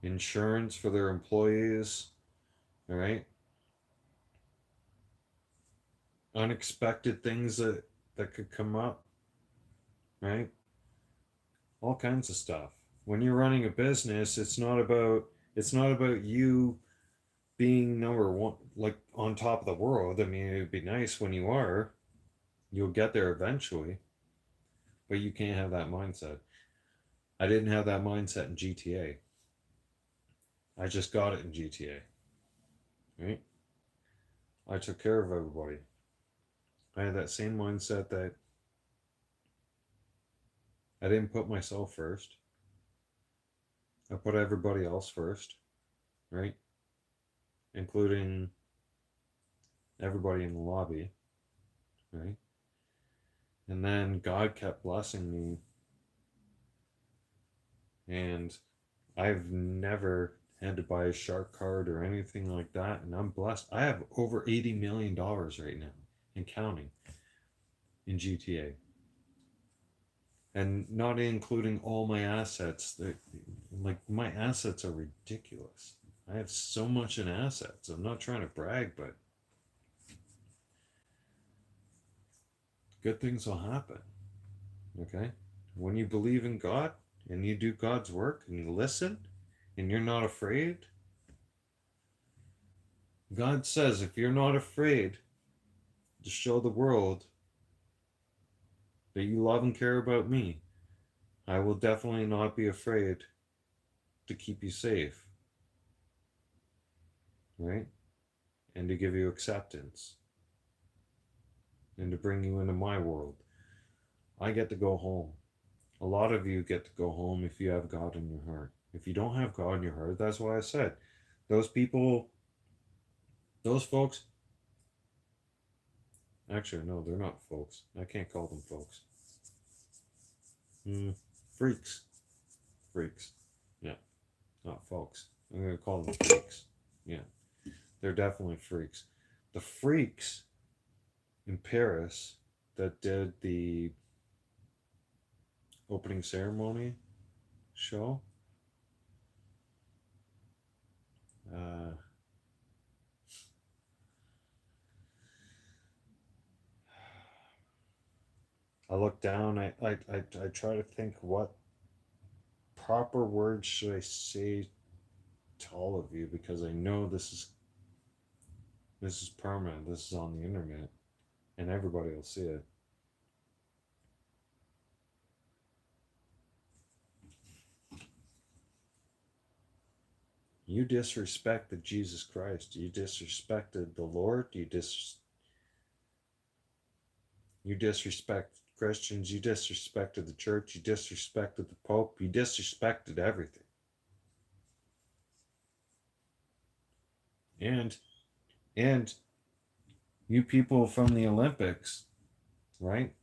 Speaker 1: insurance for their employees, all right? Unexpected things that could come up, right? All kinds of stuff. When you're running a business, it's not about you being number one, like on top of the world. I mean, it'd be nice when you are. You'll get there eventually, but you can't have that mindset. I didn't have that mindset in GTA. I just got it in GTA, right? I took care of everybody. I had that same mindset that I didn't put myself first. I put everybody else first, right? Including everybody in the lobby, right? And then God kept blessing me, and I've never had to buy a shark card or anything like that, and I'm blessed. I have over $80 million right now and counting in GTA, and not including all my assets. Like my assets are ridiculous. I have so much in assets. I'm not trying to brag, but good things will happen. Okay? When you believe in God and you do God's work and you listen and you're not afraid, God says if you're not afraid to show the world that you love and care about me, I will definitely not be afraid to keep you safe, right? And to give you acceptance and to bring you into my world. I get to go home. A lot of you get to go home if you have God in your heart. If you don't have God in your heart, that's why I said those people, those folks, actually, no, they're not folks. I can't call them folks. Freaks. Freaks. Yeah, not folks. I'm going to call them freaks. Yeah, they're definitely freaks. The freaks in Paris that did the opening ceremony show, I look down. I try to think what proper words should I say to all of you, because I know this is permanent. This is on the internet, and everybody will see it. You disrespected Jesus Christ. You disrespected the Lord. You disrespected Christians. You disrespected the church. You disrespected the Pope. You disrespected everything. And and you people from the Olympics, right?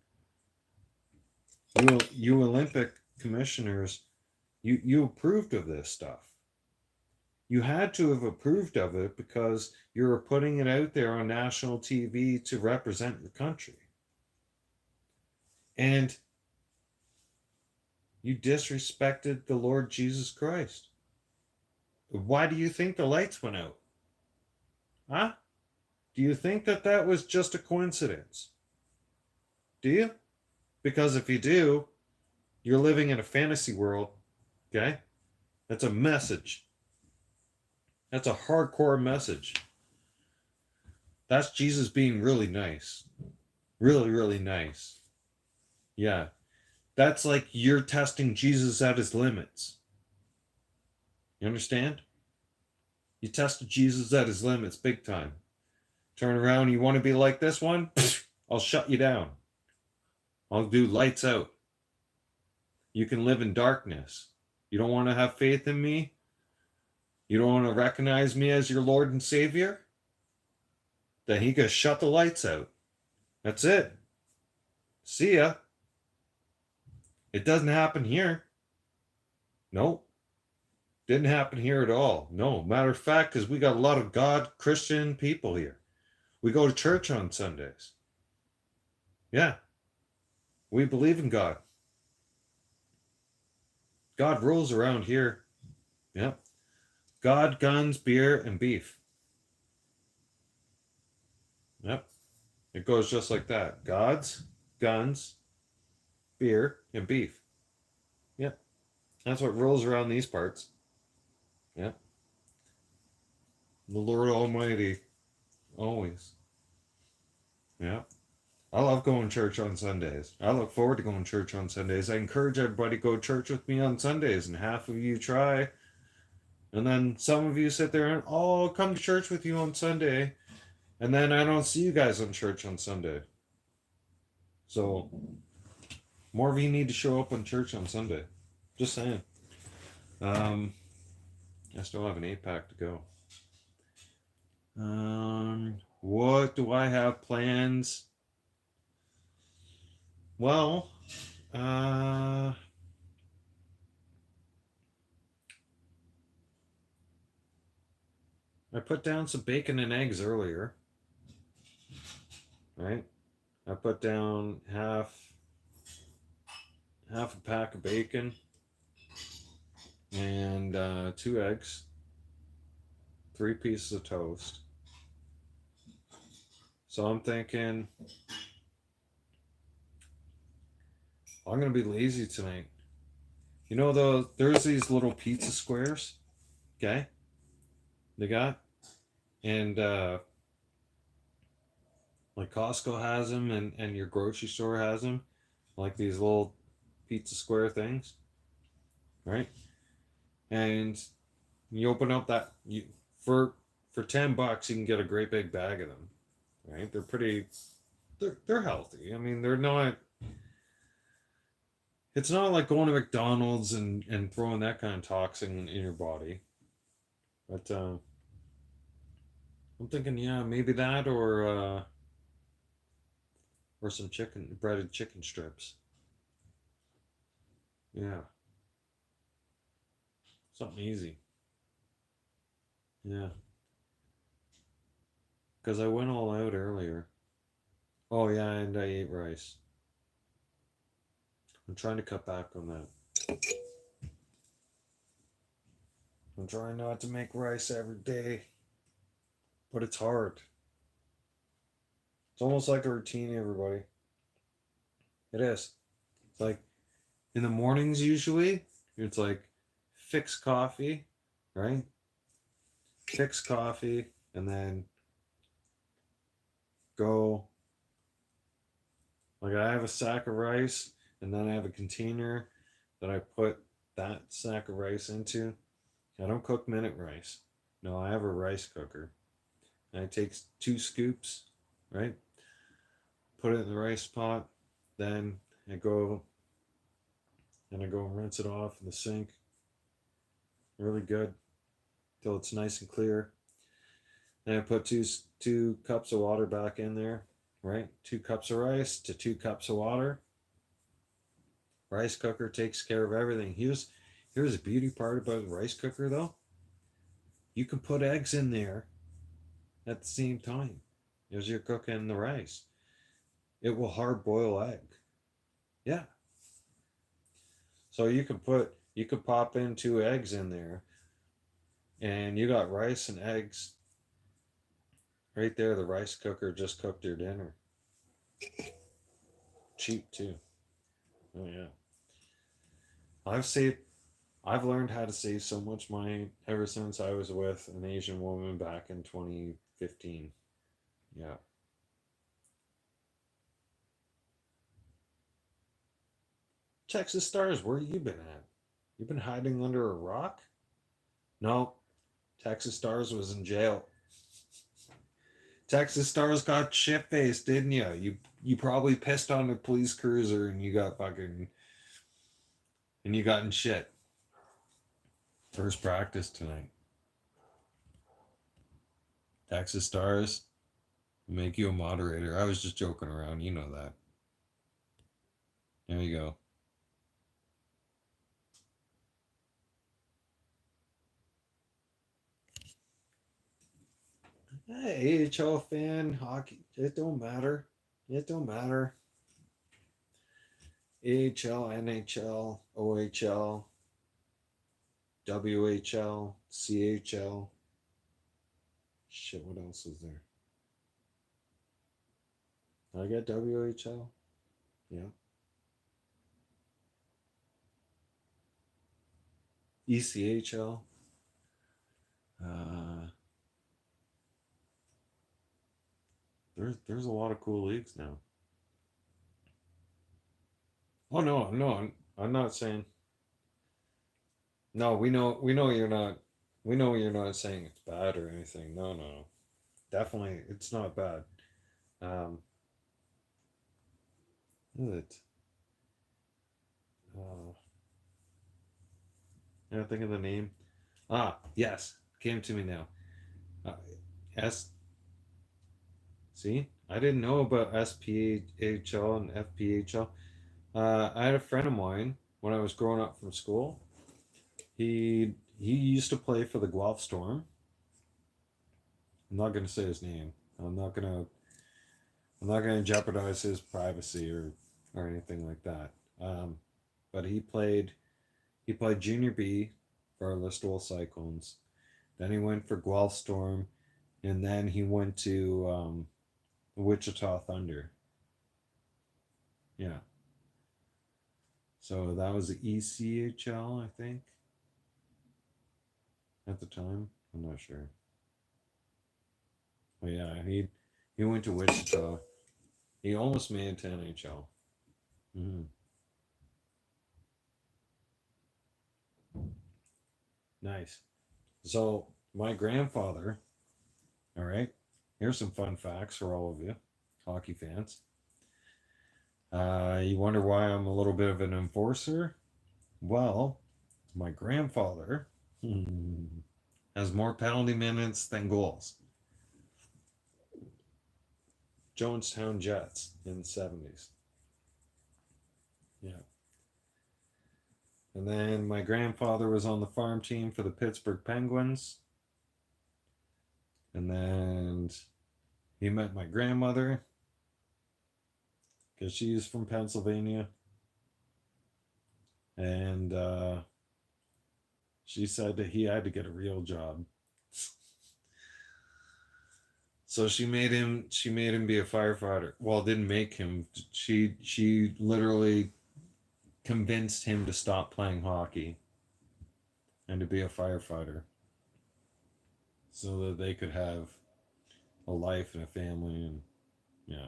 Speaker 1: You Olympic commissioners, you approved of this stuff. You had to have approved of it because you were putting it out there on national TV to represent your country. And you disrespected the Lord Jesus Christ. Why do you think the lights went out? Huh? Do you think that was just a coincidence? Do you? Because if you do, you're living in a fantasy world, okay? That's a message. That's a hardcore message. That's Jesus being really nice. Really, really nice. Yeah. That's like you're testing Jesus at his limits. You understand? You tested Jesus at his limits big time. Turn around, you want to be like this one? I'll shut you down. I'll do lights out. You can live in darkness. You don't want to have faith in me? You don't want to recognize me as your Lord and Savior? Then he could shut the lights out. That's it. See ya. It doesn't happen here. Nope. Didn't happen here at all. No. Matter of fact, because we got a lot of God Christian people here. We go to church on Sundays. Yeah. We believe in God. God rules around here. Yeah. God, guns, beer, and beef. Yep. It goes just like that. Gods, guns, beer, and beef. Yep. That's what rolls around these parts. Yep. The Lord Almighty. Always. Yep. I love going to church on Sundays. I look forward to going to church on Sundays. I encourage everybody to go to church with me on Sundays, and half of you try. And then some of you sit there and, oh, I'll come to church with you on Sunday. And then I don't see you guys on church on Sunday. So more of you need to show up on church on Sunday. Just saying. I still have an 8-pack to go. What do I have plans? Well, I put down some bacon and eggs earlier. Right? I put down half a pack of bacon and 2 eggs, 3 pieces of toast. So I'm thinking I'm gonna be lazy tonight. You know, there's these little pizza squares, okay? They got, and like Costco has them, and your grocery store has them, like these little pizza square things, right? And you open up that you for $10 you can get a great big bag of them, right? They're pretty, they're healthy. I mean, they're not. It's not like going to McDonald's and throwing that kind of toxin in your body. But I'm thinking, yeah, maybe that or some breaded chicken strips. Yeah, something easy. Yeah, because I went all out earlier. Oh yeah, and I ate rice. I'm trying to cut back on that. I'm trying not to make rice every day, but it's hard. It's almost like a routine, everybody. It is. It's like in the mornings usually, it's like fix coffee, right? Fix coffee, and then go. Like I have a sack of rice, and then I have a container that I put that sack of rice into. I don't cook minute rice. No, I have a rice cooker. And I take 2 scoops, right? Put it in the rice pot. Then I go and rinse it off in the sink. Really good till it's nice and clear. Then I put two cups of water back in there, right? 2 cups of rice to 2 cups of water. Rice cooker takes care of everything. Here's the beauty part about the rice cooker though. You can put eggs in there at the same time as you're cooking the rice. It will hard boil egg. Yeah. So you could pop in 2 eggs in there and you got rice and eggs right there. The rice cooker just cooked your dinner. Cheap too. Oh yeah. I've saved I've learned how to save so much money ever since I was with an Asian woman back in 2015. Yeah. Texas Stars, where you been at? You been hiding under a rock? No. Texas Stars was in jail. Texas Stars got shit faced, didn't you? You probably pissed on a police cruiser and you got in shit. First practice tonight. Texas Stars make you a moderator. I was just joking around, you know that. There you go. Hey, AHL fan, hockey, it don't matter. It don't matter. AHL, NHL, OHL. WHL, CHL. Shit, what else is there? Did I get WHL? Yeah. ECHL. Uh, there's a lot of cool leagues now. Oh no, no, I'm not saying. No, we know you're not. We know you're not saying it's bad or anything. No, no, no. Definitely, it's not bad. Um, what is it? Uh, I don't think of the name. Ah, yes, came to me now. Uh, S. See, I didn't know about SPHL and FPHL. I had a friend of mine when I was growing up from school. He used to play for the Guelph Storm. I'm not going to say his name. I'm not gonna I'm not gonna jeopardize his privacy or anything like that. Um, but he played Junior B for our Listowel Cyclones. Then he went for Guelph Storm, and then he went to Wichita Thunder. Yeah. So that was the ECHL, I think, at the time. I'm not sure. But yeah, he went to Wichita. He almost made it to NHL. Hmm. Nice. So my grandfather, all right, here's some fun facts for all of you hockey fans. You wonder why I'm a little bit of an enforcer? Well, my grandfather has more penalty minutes than goals. Jonestown Jets in the 70s. Yeah. And then my grandfather was on the farm team for the Pittsburgh Penguins. And then he met my grandmother because she's from Pennsylvania. And she said that he had to get a real job. So she made him be a firefighter. Well, didn't make him. She literally convinced him to stop playing hockey and to be a firefighter so that they could have a life and a family and yeah.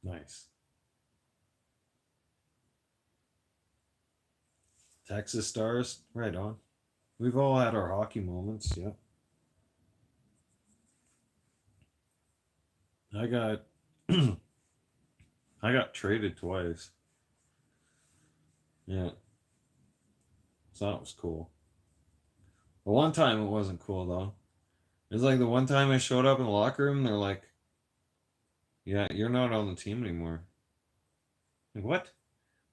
Speaker 1: Nice. Texas Stars, right on. We've all had our hockey moments, yeah. I got I got traded twice. Yeah. So that was cool. The one time it wasn't cool though. It was like the one time I showed up in the locker room, they're like, "Yeah, you're not on the team anymore." Like what?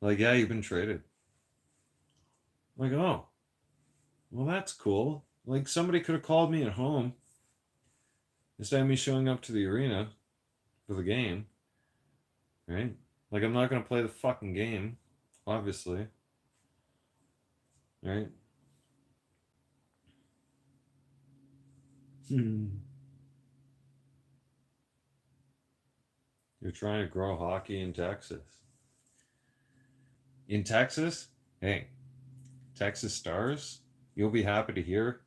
Speaker 1: Like, yeah, you've been traded. Like, oh, well, that's cool. Like somebody could have called me at home instead of me showing up to the arena for the game, right? Like I'm not gonna play the fucking game, obviously, right? Hmm. You're trying to grow hockey in Texas. In Texas, hey, Texas Stars, you'll be happy to hear.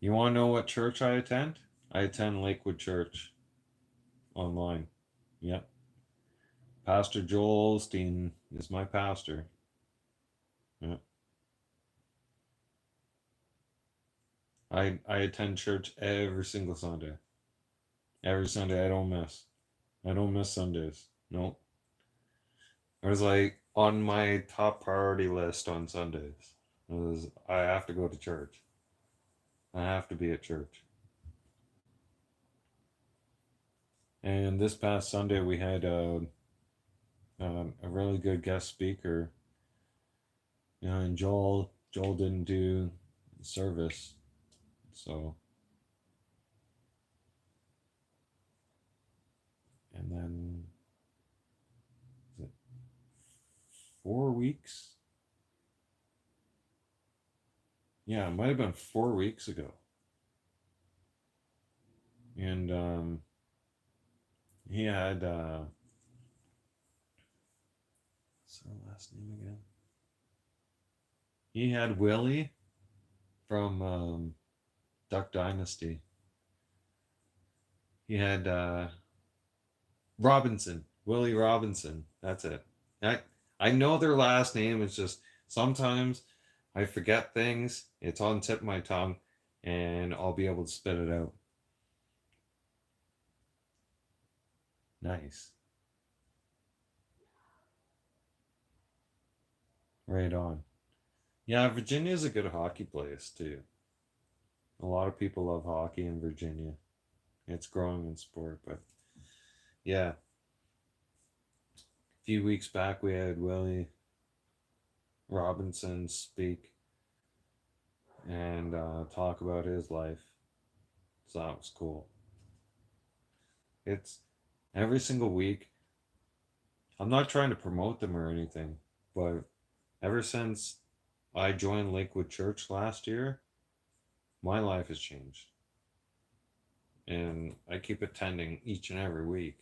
Speaker 1: You want to know what church I attend? I attend Lakewood Church online. Yep. Pastor Joel Osteen is my pastor. Yep. I attend church every single Sunday. Every Sunday I don't miss. I don't miss Sundays. Nope. It was like on my top priority list on Sundays. It was I have to go to church. I have to be at church. And this past Sunday we had a really good guest speaker. And Joel didn't do service, so 4 weeks. Yeah, it might have been 4 weeks ago. And he had what's her last name again? He had Willie from Duck Dynasty. He had Robinson, Willie Robinson. That's it. I know their last name. It's just sometimes I forget things. It's on the tip of my tongue, and I'll be able to spit it out. Nice. Right on. Yeah, Virginia's a good hockey place too. A lot of people love hockey in Virginia. It's growing in sport, but yeah. A few weeks back we had Willie Robinson speak and talk about his life. So that was cool. It's every single week. I'm not trying to promote them or anything, but ever since I joined Lakewood Church last year, my life has changed. And I keep attending each and every week,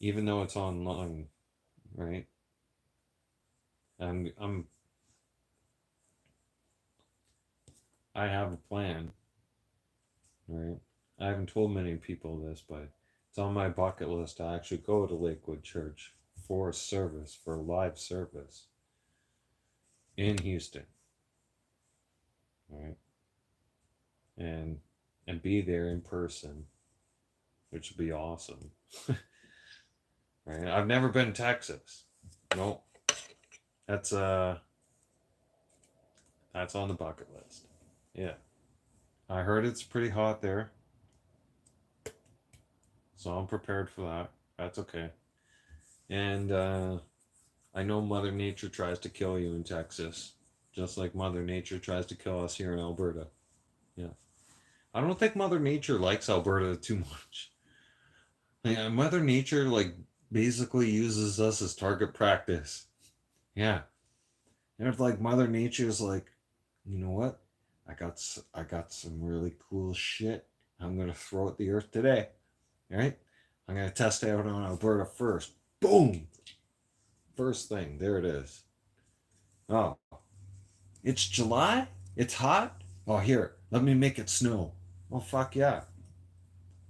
Speaker 1: even though it's online, right? I'm I have a plan, right? I haven't told many people this, but it's on my bucket list to actually go to Lakewood Church for a service, for a live service in Houston, right? And be there in person, which would be awesome. Right? I've never been to Texas. Nope. That's that's on the bucket list. Yeah. I heard it's pretty hot there. So I'm prepared for that. That's okay. And I know Mother Nature tries to kill you in Texas, just like Mother Nature tries to kill us here in Alberta. Yeah. I don't think Mother Nature likes Alberta too much. Yeah, Mother Nature like basically uses us as target practice. Yeah. And if like Mother Nature's like, you know what? I got some really cool shit. I'm gonna throw at the earth today. All right? I'm gonna test it out on Alberta first. Boom! First thing, there it is. Oh, it's July? It's hot? Oh, here, let me make it snow. Oh, fuck yeah.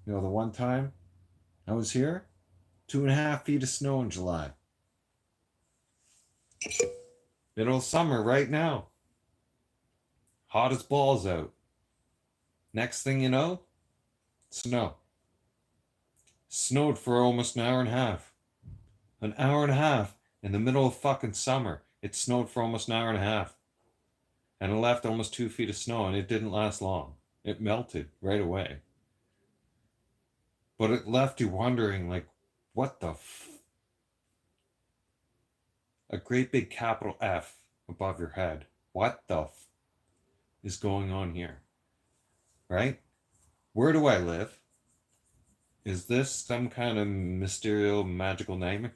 Speaker 1: You know, the one time I was here, 2.5 feet of snow in July. Middle of summer right now. Hot as balls out. Next thing you know, snow. Snowed for almost an hour and a half. An hour and a half in the middle of fucking summer. It snowed for almost an hour and a half. And it left almost 2 feet of snow, and it didn't last long. It melted right away. But it left you wondering, like, what the a great big capital F above your head. What the is going on here? Right? Where do I live? Is this some kind of mysterious magical nightmare?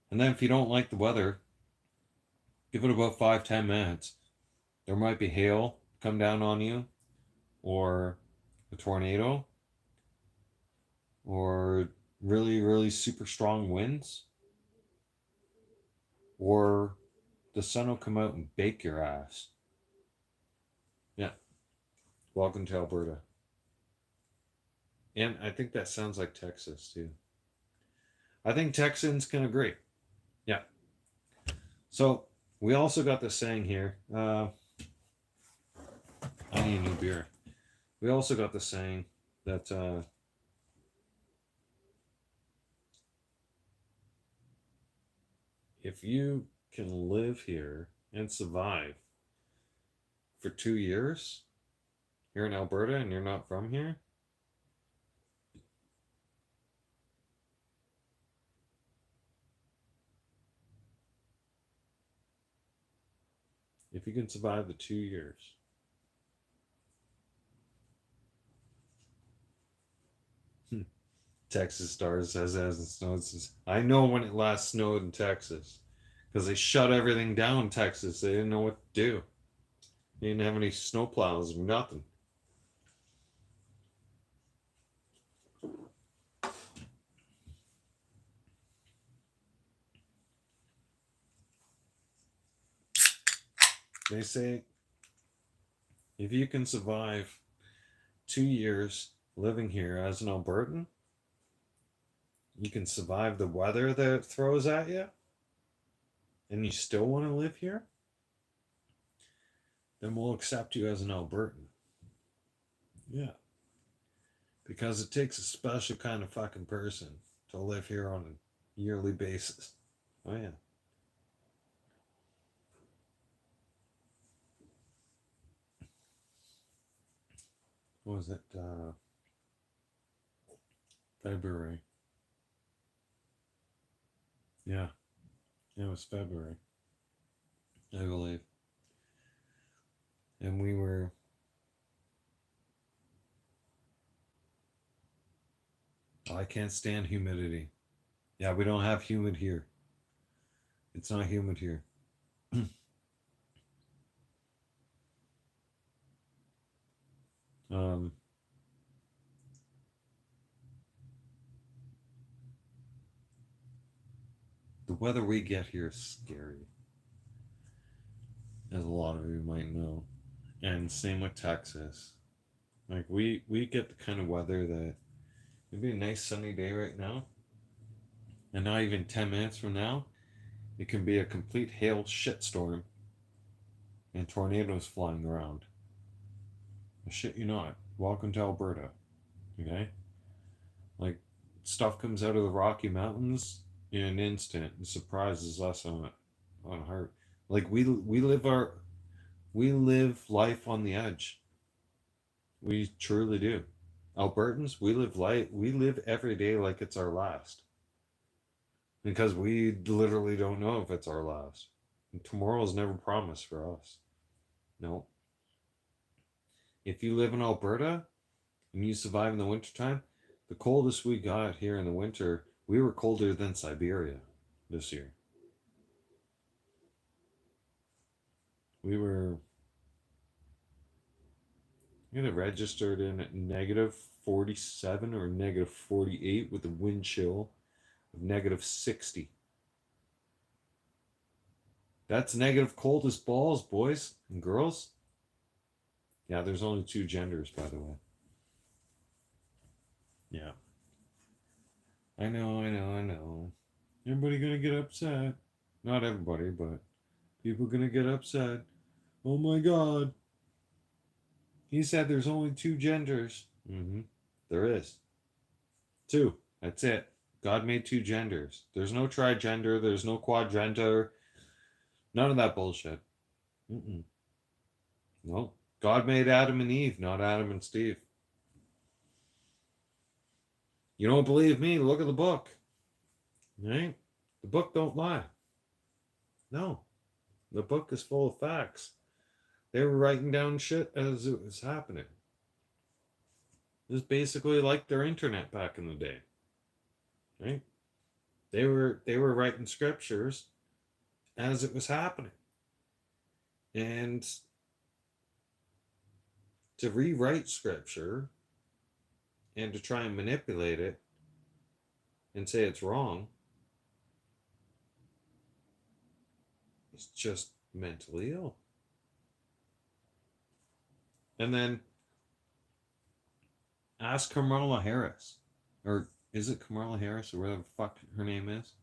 Speaker 1: And then if you don't like the weather, give it about 5-10 minutes. There might be hail come down on you, or a tornado, or really, really super strong winds, or the sun will come out and bake your ass. Yeah. Welcome to Alberta. And I think that sounds like Texas too. I think Texans can agree. Yeah. So we also got this saying here. I need a new beer. We also got the saying that if you can live here and survive for 2 years here in Alberta and you're not from here, if you can survive the 2 years, Texas Stars says it hasn't snowed since. I know when it last snowed in Texas. Because they shut everything down in Texas. They didn't know what to do. They didn't have any snowplows or nothing. They say if you can survive 2 years living here as an Albertan, you can survive the weather that it throws at you, and you still want to live here, then we'll accept you as an Albertan. Yeah. Because it takes a special kind of fucking person to live here on a yearly basis. Oh, yeah. What was it? February. Yeah. It was February, I believe. And we were. Oh, I can't stand humidity. Yeah, we don't have humid here. It's not humid here. um, the weather we get here is scary, as a lot of you might know. And same with Texas. Like we get the kind of weather that it'd be a nice sunny day right now, and not even 10 minutes from now, it can be a complete hail shitstorm and tornadoes flying around. Shit, you not. Welcome to Alberta. Okay, like stuff comes out of the Rocky Mountains in an instant and surprises us on heart. Like we live life on the edge. We truly do. Albertans, we live every day like it's our last. Because we literally don't know if it's our last. And tomorrow's never promised for us. No. If you live in Alberta and you survive in the wintertime, the coldest we got here in the winter, we were colder than Siberia this year. We were it registered in at negative 47 or negative 48 with a wind chill of negative 60. That's negative cold as balls, boys and girls. Yeah, there's only two genders, by the way. Yeah. I know. Everybody gonna get upset. Not everybody, but people gonna get upset. Oh my god. He said there's only two genders. Mm-hmm. There is. Two. That's it. God made two genders. There's no trigender. There's no quadgender. None of that bullshit. Mm-mm. No. God made Adam and Eve, not Adam and Steve. You don't believe me? Look at the book. Right? The book don't lie. No. The book is full of facts. They were writing down shit as it was happening. It was basically like their internet back in the day. Right? They were writing scriptures as it was happening. And to rewrite scripture and to try and manipulate it and say it's wrong is just mentally ill. And then ask Kamala Harris, or is it Kamala Harris or whatever the fuck her name is?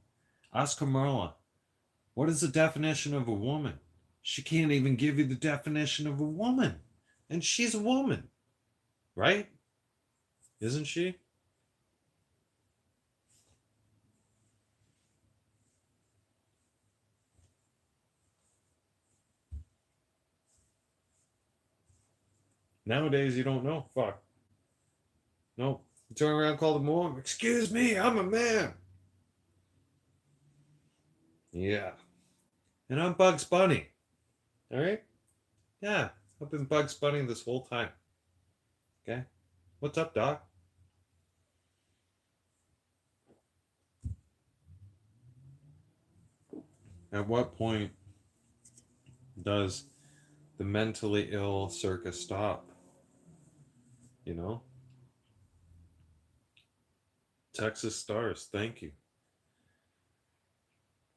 Speaker 1: Ask Kamala, what is the definition of a woman? She can't even give you the definition of a woman. And she's a woman, right? Isn't she? Nowadays, you don't know. Fuck. No. You turn around and call the mom. Excuse me, I'm a man. Yeah. And I'm Bugs Bunny. All right? Yeah. I've been Bugs Bunny this whole time. Okay? What's up, Doc? At what point does the mentally ill circus stop? You know? Texas Stars, thank you.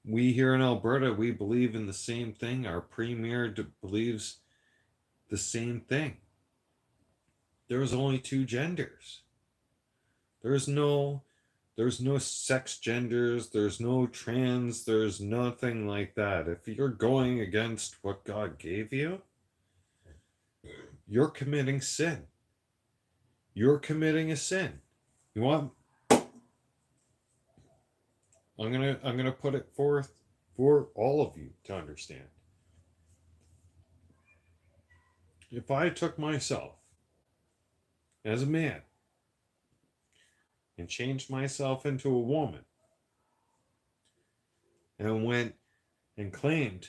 Speaker 1: We here in Alberta, we believe in the same thing. Our premier believes the same thing. There's only two genders. There's no sex genders, there's no trans, there's nothing like that. If you're going against what God gave you, you're committing sin. You're committing a sin. You want I'm gonna put it forth for all of you to understand. If I took myself as a man and changed myself into a woman and went and claimed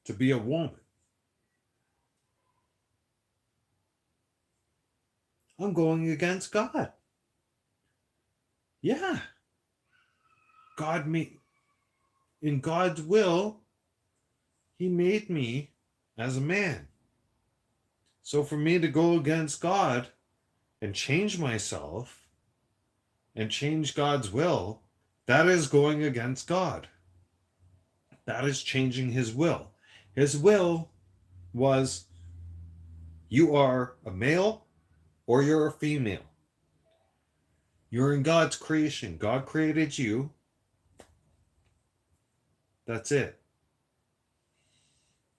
Speaker 1: to be a woman, I'm going against God. Yeah. In God's will, He made me as a man. So for me to go against God and change myself and change God's will, that is going against God. That is changing His will. His will was you are a male or you're a female. You're in God's creation. God created you. That's it.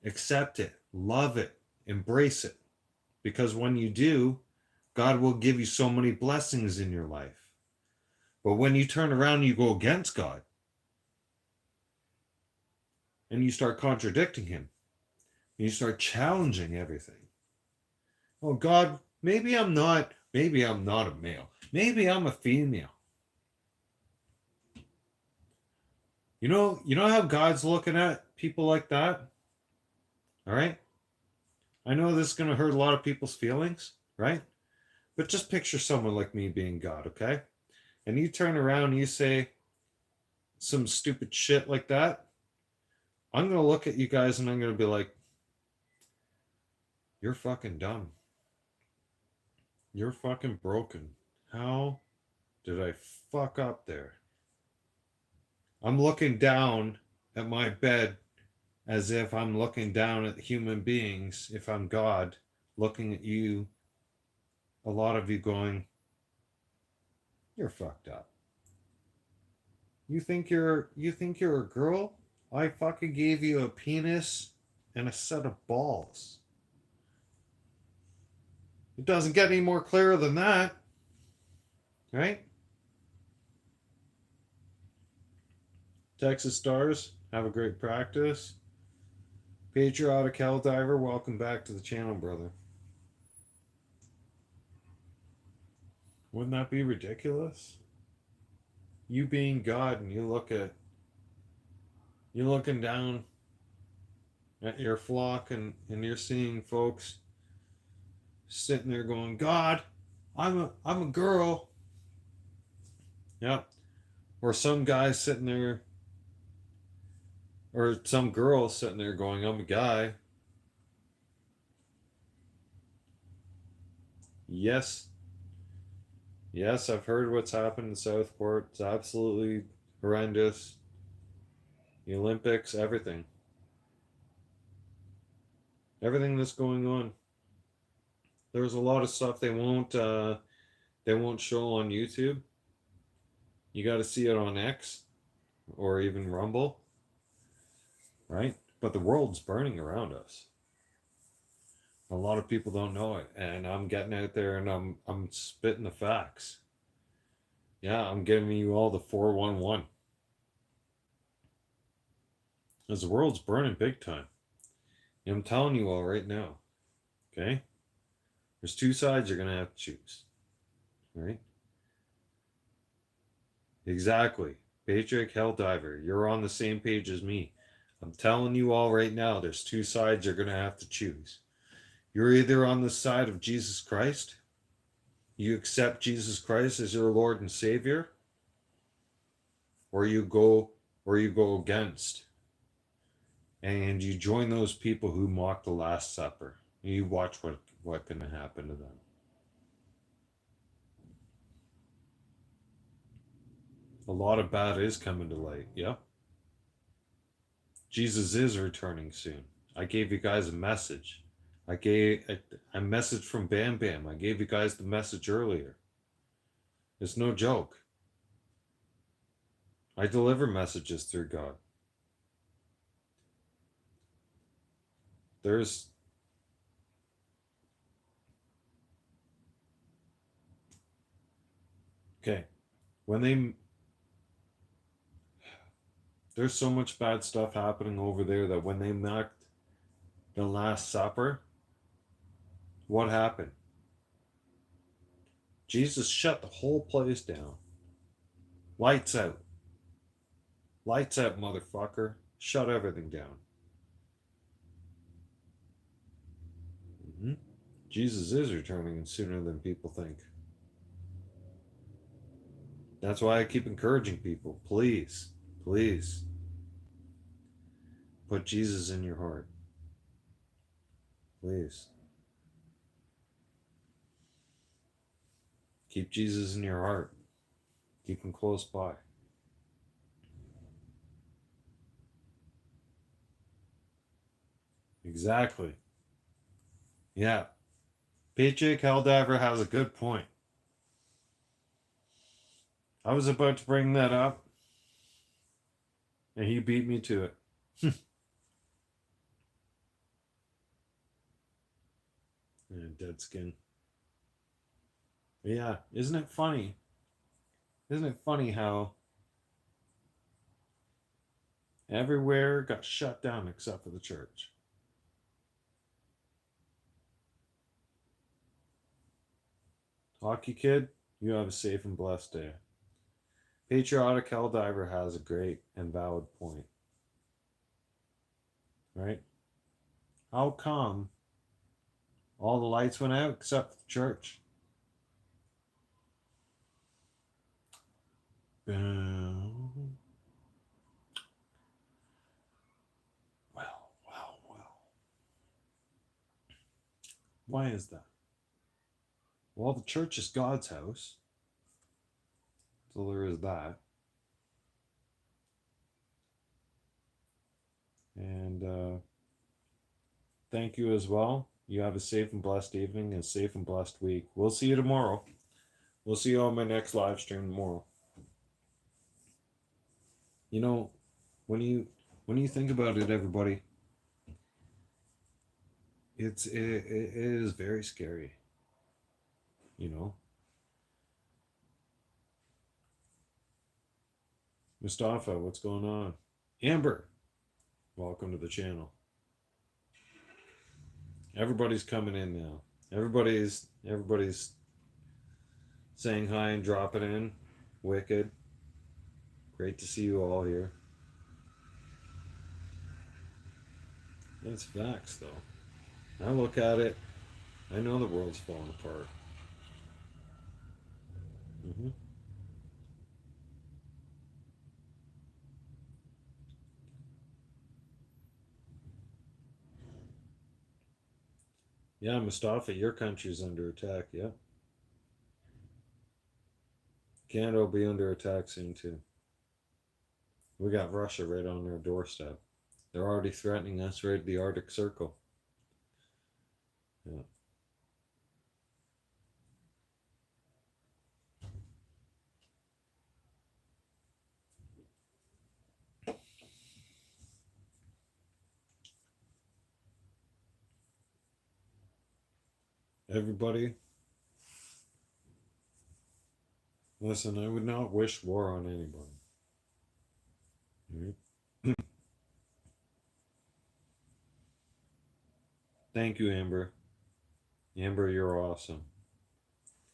Speaker 1: Accept it. Love it. Embrace it. Because when you do, God will give you so many blessings in your life. But when you turn around and you go against God and you start contradicting Him, and you start challenging everything. Oh God, maybe I'm not a male. Maybe I'm a female. You know how God's looking at people like that? All right? I know this is going to hurt a lot of people's feelings, right? But just picture someone like me being God, okay? And you turn around and you say some stupid shit like that. I'm going to look at you guys and I'm going to be like, you're fucking dumb. You're fucking broken. How did I fuck up there? I'm looking down at my bed as if I'm looking down at human beings, if I'm God, looking at you, a lot of you going, you're fucked up. You think you're a girl? I fucking gave you a penis and a set of balls. It doesn't get any more clear than that. Right? Texas Stars, have a great practice. Patriotic Helldiver, welcome back to the channel, brother. Wouldn't that be ridiculous? You being God and you're looking down at your flock and you're seeing folks sitting there going, God, I'm a girl. Yep. Or some guy sitting there, or some girl sitting there going, I'm a guy. Yes. Yes, I've heard what's happened in Southport. It's absolutely horrendous. The Olympics, everything. Everything that's going on. There's a lot of stuff they won't show on YouTube. You got to see it on X or even Rumble, right? But the world's burning around us. A lot of people don't know it, and I'm getting out there and I'm spitting the facts. Yeah, I'm giving you all the 411. Because the world's burning big time. And I'm telling you all right now. Okay? There's two sides you're going to have to choose. Right? Exactly. Patriot Helldiver, you're on the same page as me. I'm telling you all right now, there's two sides you're going to have to choose. You're either on the side of Jesus Christ, you accept Jesus Christ as your Lord and Savior, or you go or you go against, and you join those people who mock the Last Supper. You watch what can happen to them. A lot of bad is coming to light. Yep. Jesus is returning soon. I gave you guys a message. I gave a message from Bam Bam. I gave you guys the message earlier. It's no joke. I deliver messages through God. There's okay. There's so much bad stuff happening over there that when they mocked the Last Supper, what happened? Jesus shut the whole place down. Lights out. Lights out, motherfucker. Shut everything down. Mm-hmm. Jesus is returning sooner than people think. That's why I keep encouraging people. Please, please put Jesus in your heart. Please. Keep Jesus in your heart. Keep him close by. Exactly. Yeah. PJ Caldiver has a good point. I was about to bring that up, and he beat me to it. Yeah, dead skin. Yeah, isn't it funny? Isn't it funny how everywhere got shut down except for the church? Hockey kid, you have a safe and blessed day. Patriotic Helldiver has a great and valid point. Right? How come all the lights went out except for the church? Well, well. Why is that? Well, the church is God's house. So there is that. And thank you as well. You have a safe and blessed evening and a safe and blessed week. We'll see you tomorrow. We'll see you on my next live stream tomorrow. You know, when you think about it, everybody, it is very scary. You know, Mustafa, what's going on? Amber, welcome to the channel. Everybody's coming in now. Everybody's saying hi and dropping in. Wicked. Great to see you all here. That's facts, though. I look at it, I know the world's falling apart. Mm-hmm. Yeah, Mustafa, your country's under attack. Yeah. Canada will be under attack soon, too. We got Russia right on our doorstep. They're already threatening us right at the Arctic Circle. Yeah. Everybody, listen, I would not wish war on anybody. Right? Thank you, Amber. Amber, you're awesome.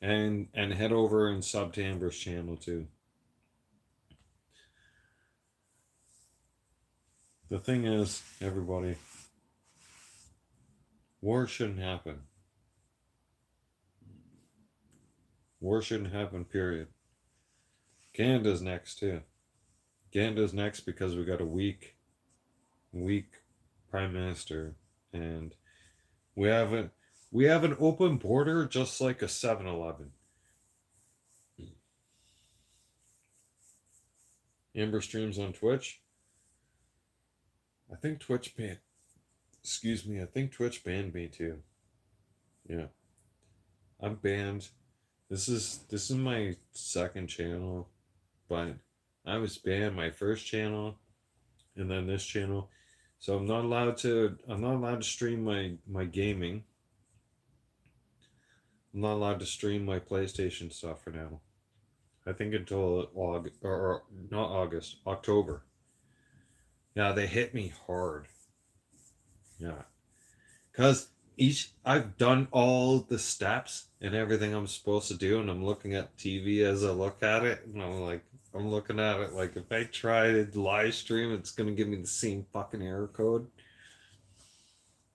Speaker 1: And head over and sub to Amber's channel too. The thing is, everybody, war shouldn't happen. War shouldn't happen, period. Canada's next too. Canada's next because we got a weak prime minister, and we have an we have an open border just like a 7-Eleven. Amber streams on Twitch. I think Twitch banned. Excuse me. I think Twitch banned me too. Yeah, I'm banned. This is my second channel, but I was banned my first channel and then this channel. So I'm not allowed to stream my gaming. I'm not allowed to stream my PlayStation stuff for now. I think until August, or not August, October. Yeah, they hit me hard. Yeah. Cuz each I've done all the steps and everything I'm supposed to do, and I'm looking at TV as I look at it, and I'm looking at it like if I try to live stream, it's gonna give me the same fucking error code.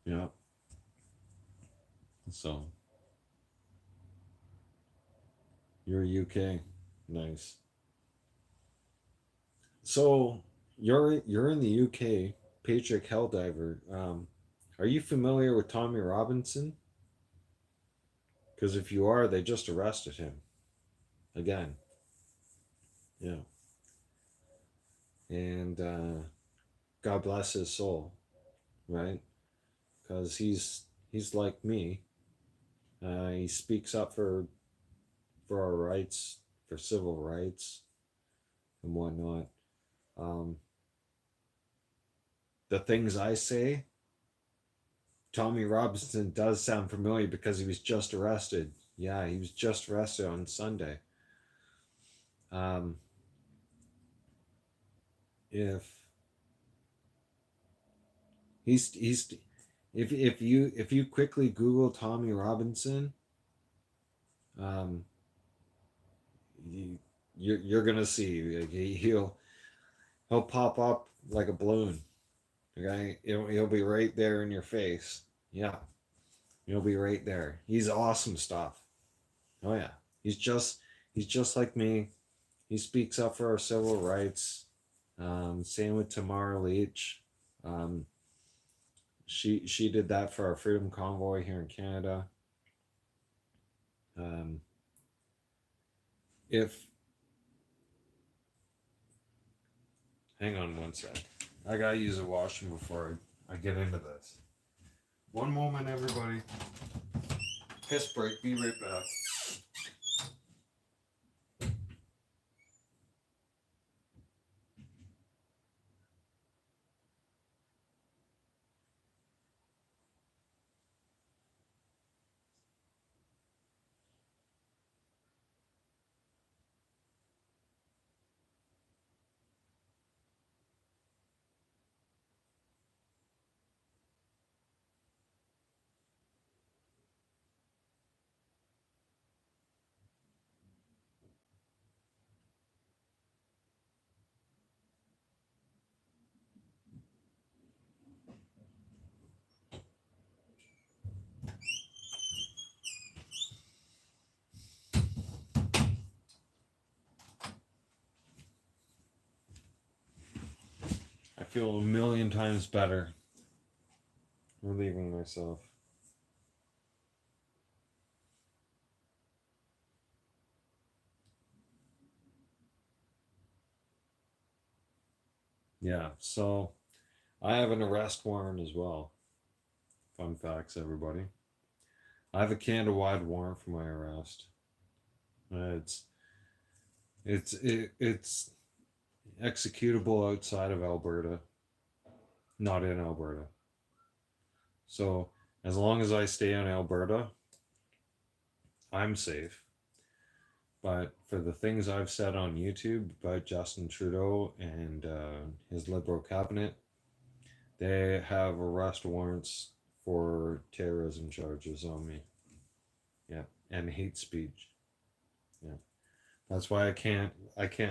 Speaker 1: Yeah. So you're UK. Nice. So you're in the UK, Patrick Helldiver. Are you familiar with Tommy Robinson? Because if you are, they just arrested him again. Yeah, and God bless his soul, right? Because he's like me. He speaks up for our rights, for civil rights and whatnot. Um, the things I say, Tommy Robinson does sound familiar because he was just arrested. Yeah, he was just arrested on Sunday. Um, if he's if you quickly Google Tommy Robinson, um, you, you're gonna see like, he'll pop up like a balloon. Okay, he'll be right there in your face. Yeah, he'll be right there. He's awesome stuff. Oh yeah, he's just like me. He speaks up for our civil rights. Same with Tamara Leach. Um, she did that for our Freedom Convoy here in Canada. Um, if Hang on one sec, I gotta use a washroom before I get into this. One moment, everybody. Piss break. Be right back. I feel a million times better relieving myself. Yeah, so I have an arrest warrant as well. Fun facts, everybody. I have a Canada-wide warrant for my arrest. It's it's executable outside of Alberta, not in Alberta. So as long as I stay in Alberta, I'm safe. But for the things I've said on YouTube about Justin Trudeau and his Liberal cabinet, they have arrest warrants for terrorism charges on me. Yeah, and hate speech. Yeah, that's why I can't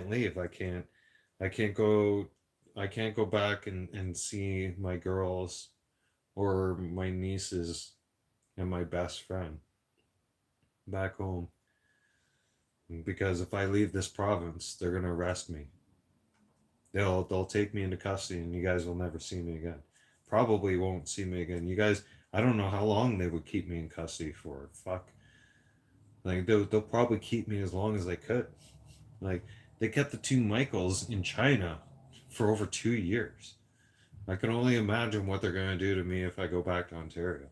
Speaker 1: leave. I can't go I can't go back and see my girls or my nieces and my best friend back home, because if I leave this province, they're gonna arrest me. They'll take me into custody, and you guys will never see me again. Probably won't see me again. You guys, I don't know how long they would keep me in custody for. Fuck, like they'll probably keep me as long as they could. Like they kept the two Michaels in China for over 2 years. I can only imagine what they're gonna do to me if I go back to Ontario.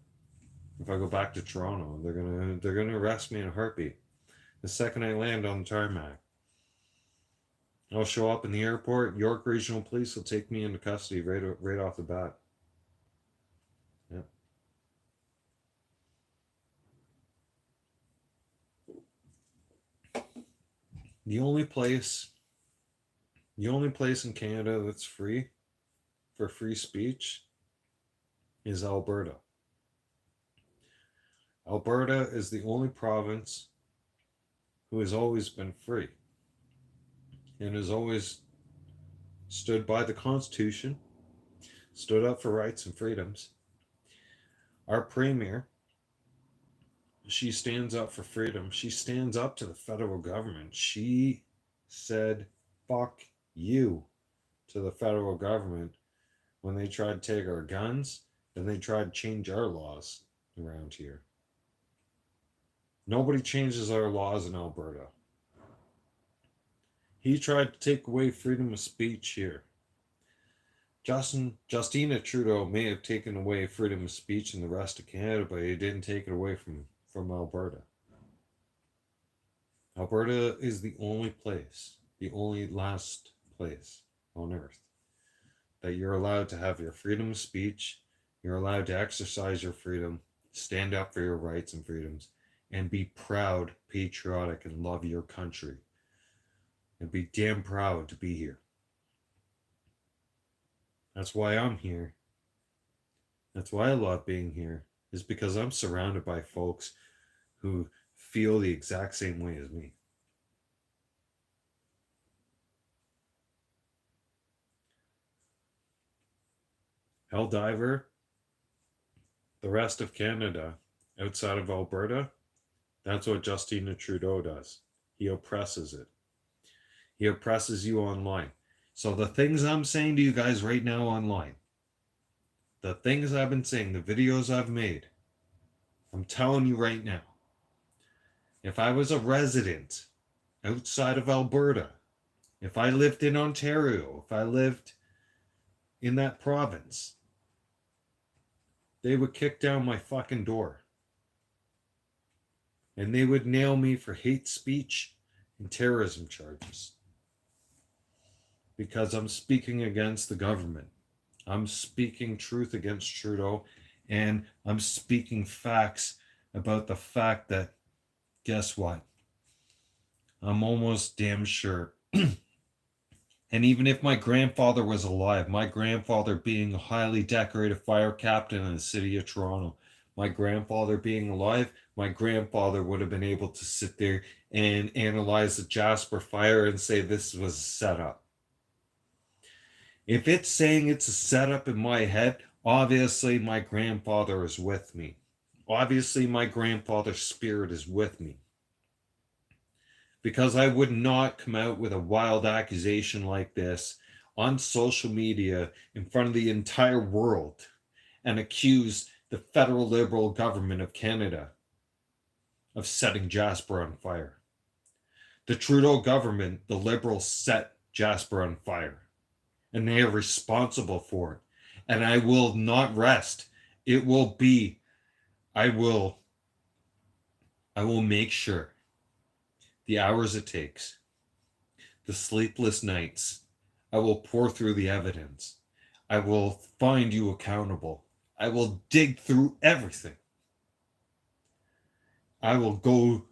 Speaker 1: If I go back to Toronto, they're gonna arrest me in a heartbeat. The second I land on the tarmac, I'll show up in the airport. York Regional Police will take me into custody right off the bat. Yeah. The only place, the only place in Canada that's free for free speech is Alberta. Alberta is the only province who has always been free and has always stood by the Constitution, stood up for rights and freedoms. Our premier, she stands up for freedom. She stands up to the federal government. She said, fuck you to the federal government when they tried to take our guns and they tried to change our laws around here. Nobody changes our laws in Alberta. He tried to take away freedom of speech here. Justina Trudeau may have taken away freedom of speech in the rest of Canada, but he didn't take it away from Alberta. Alberta is the only place, the only last place on earth that you're allowed to have your freedom of speech, you're allowed to exercise your freedom, stand up for your rights and freedoms, and be proud, patriotic, and love your country. And be damn proud to be here. That's why I'm here. That's why I love being here, is because I'm surrounded by folks who feel the exact same way as me. Helldiver, the rest of Canada, outside of Alberta, that's what Justina Trudeau does. He oppresses it. He oppresses you online. So the things I'm saying to you guys right now online, the things I've been saying, the videos I've made, I'm telling you right now, if I was a resident outside of Alberta, if I lived in Ontario, if I lived in that province, they would kick down my fucking door. And they would nail me for hate speech and terrorism charges. Because I'm speaking against the government. I'm speaking truth against Trudeau. And I'm speaking facts about the fact that, guess what? I'm almost damn sure. And even if my grandfather was alive, my grandfather being a highly decorated fire captain in the city of Toronto, my grandfather being alive, my grandfather would have been able to sit there and analyze the Jasper fire and say this was a setup. If it's saying it's a setup in my head, obviously my grandfather is with me. Obviously my grandfather's spirit is with me. Because I would not come out with a wild accusation like this on social media in front of the entire world and accuse the federal Liberal government of Canada of setting Jasper on fire. The Trudeau government, the Liberals, set Jasper on fire, and they are responsible for it. And I will not rest. It will be, I will make sure the hours it takes, the sleepless nights, I will pour through the evidence. I will find you accountable. I will dig through everything. I will go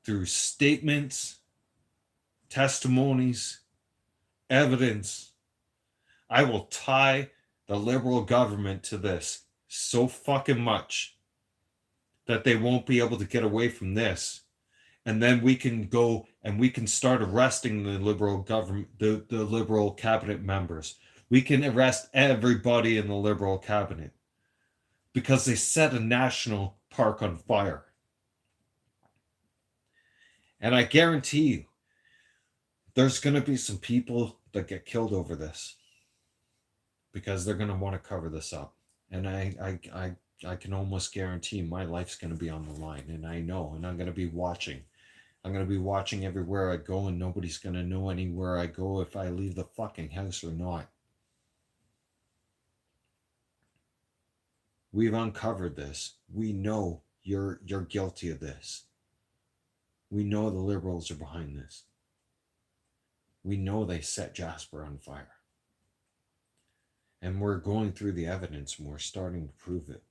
Speaker 1: through statements, testimonies, evidence. I will tie the Liberal government to this so fucking much that they won't be able to get away from this. And then we can go and we can start arresting the Liberal government, the Liberal cabinet members. We can arrest everybody in the Liberal cabinet because they set a national park on fire. And I guarantee you, there's going to be some people that get killed over this, because they're going to want to cover this up. And I can almost guarantee my life's going to be on the line, and I know, and I'm going to be watching. I'm going to be watching everywhere I go, and nobody's going to know anywhere I go if I leave the fucking house or not. We've uncovered this. We know you're guilty of this. We know the liberals are behind this. We know they set Jasper on fire. And we're going through the evidence and we're starting to prove it.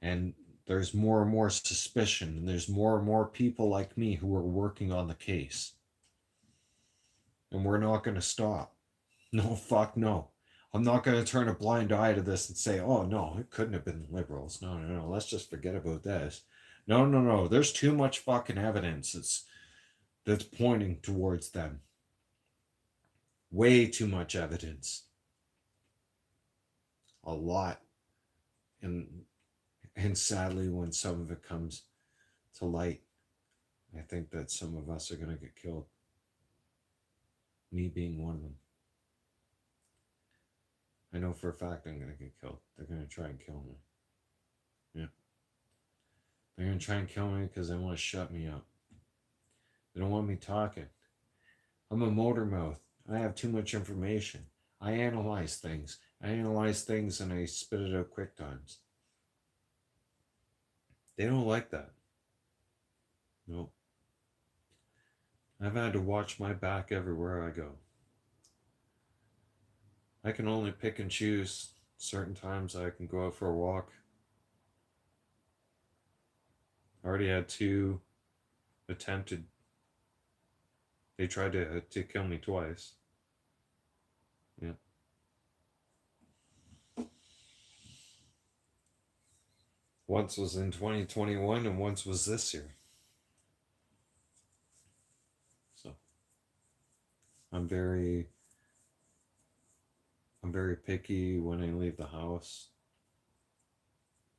Speaker 1: And there's more and more suspicion, and there's more and more people like me who are working on the case. And we're not going to stop. No, fuck no. I'm not going to turn a blind eye to this and say, oh, no, it couldn't have been the liberals. No, let's just forget about this. No. There's too much fucking evidence that's pointing towards them. Way too much evidence. A lot. And sadly, when some of it comes to light, I think that some of us are going to get killed. Me being one of them. I know for a fact I'm going to get killed. They're going to try and kill me. Yeah. They're going to try and kill me because they want to shut me up. They don't want me talking. I'm a motor mouth. I have too much information. I analyze things. And I spit it out quick times. They don't like that. No. I've had to watch my back everywhere I go. I can only pick and choose certain times I can go out for a walk. I already had 2 attempted. They tried to kill me twice. Yeah. Once was in 2021 and once was this year. So I'm very picky when I leave the house.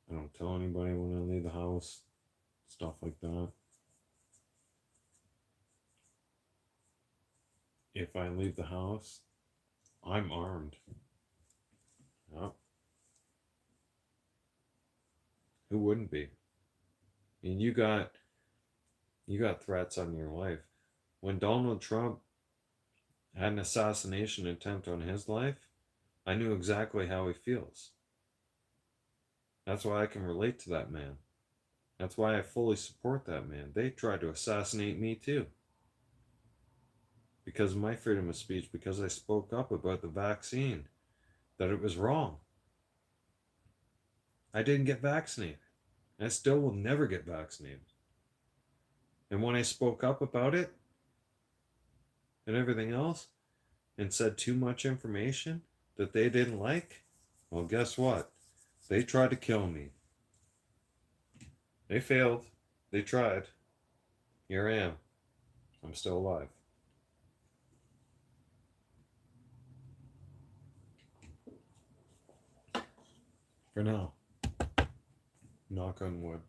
Speaker 1: I don't tell anybody when I leave the house. Stuff like that. If I leave the house, I'm armed. Yep. Who wouldn't be? I mean, you got threats on your life. When Donald Trump had an assassination attempt on his life, I knew exactly how he feels. That's why I can relate to that man. That's why I fully support that man. They tried to assassinate me too. Because of my freedom of speech, because I spoke up about the vaccine, that it was wrong. I didn't get vaccinated. I still will never get vaccinated. And when I spoke up about it and everything else and said too much information that they didn't like, well, guess what? They tried to kill me. They failed. They tried. Here I am. I'm still alive. For now. Knock on wood.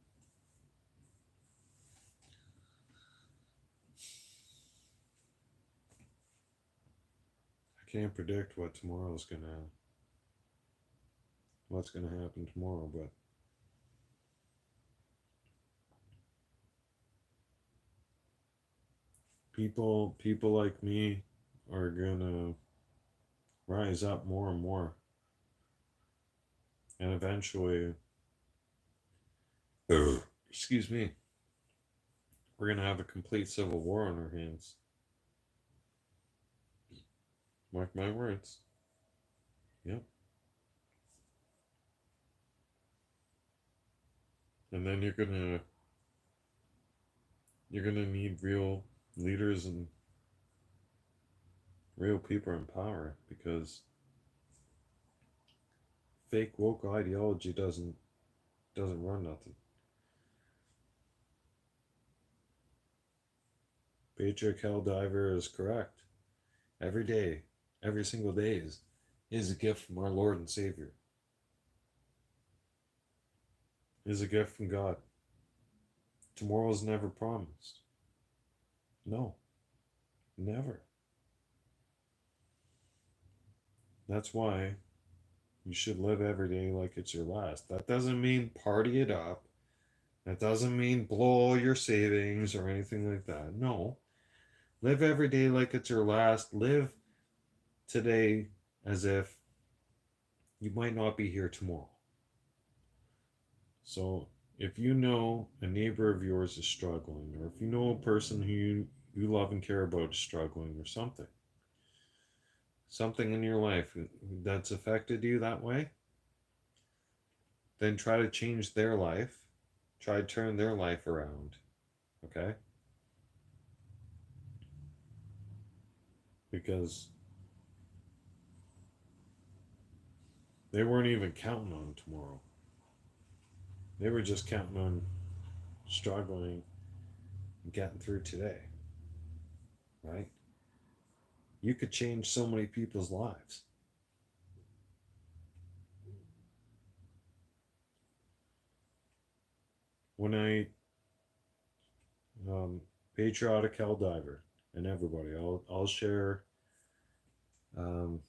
Speaker 1: I can't predict what's gonna happen tomorrow, but people like me are gonna rise up more and more. And eventually, excuse me, we're gonna have a complete civil war on our hands. Mark my words. Yep. And then you're gonna need real leaders and real people in power, because fake woke ideology doesn't run nothing. Patrick Helldiver is correct. Every day, every single day is a gift from our Lord and Savior. Is a gift from God. Tomorrow is never promised. No. Never. That's why you should live every day like it's your last. That doesn't mean party it up. That doesn't mean blow all your savings or anything like that. No. Live every day like it's your last. Live today as if you might not be here tomorrow. So if you know a neighbor of yours is struggling, or if you know a person who you love and care about is struggling, or something in your life that's affected you that way, then try to change their life. Try to turn their life around. Okay? Because they weren't even counting on tomorrow. They were just counting on struggling and getting through today. Right? You could change so many people's lives. When patriotic hell diver, and everybody, I'll share. Um,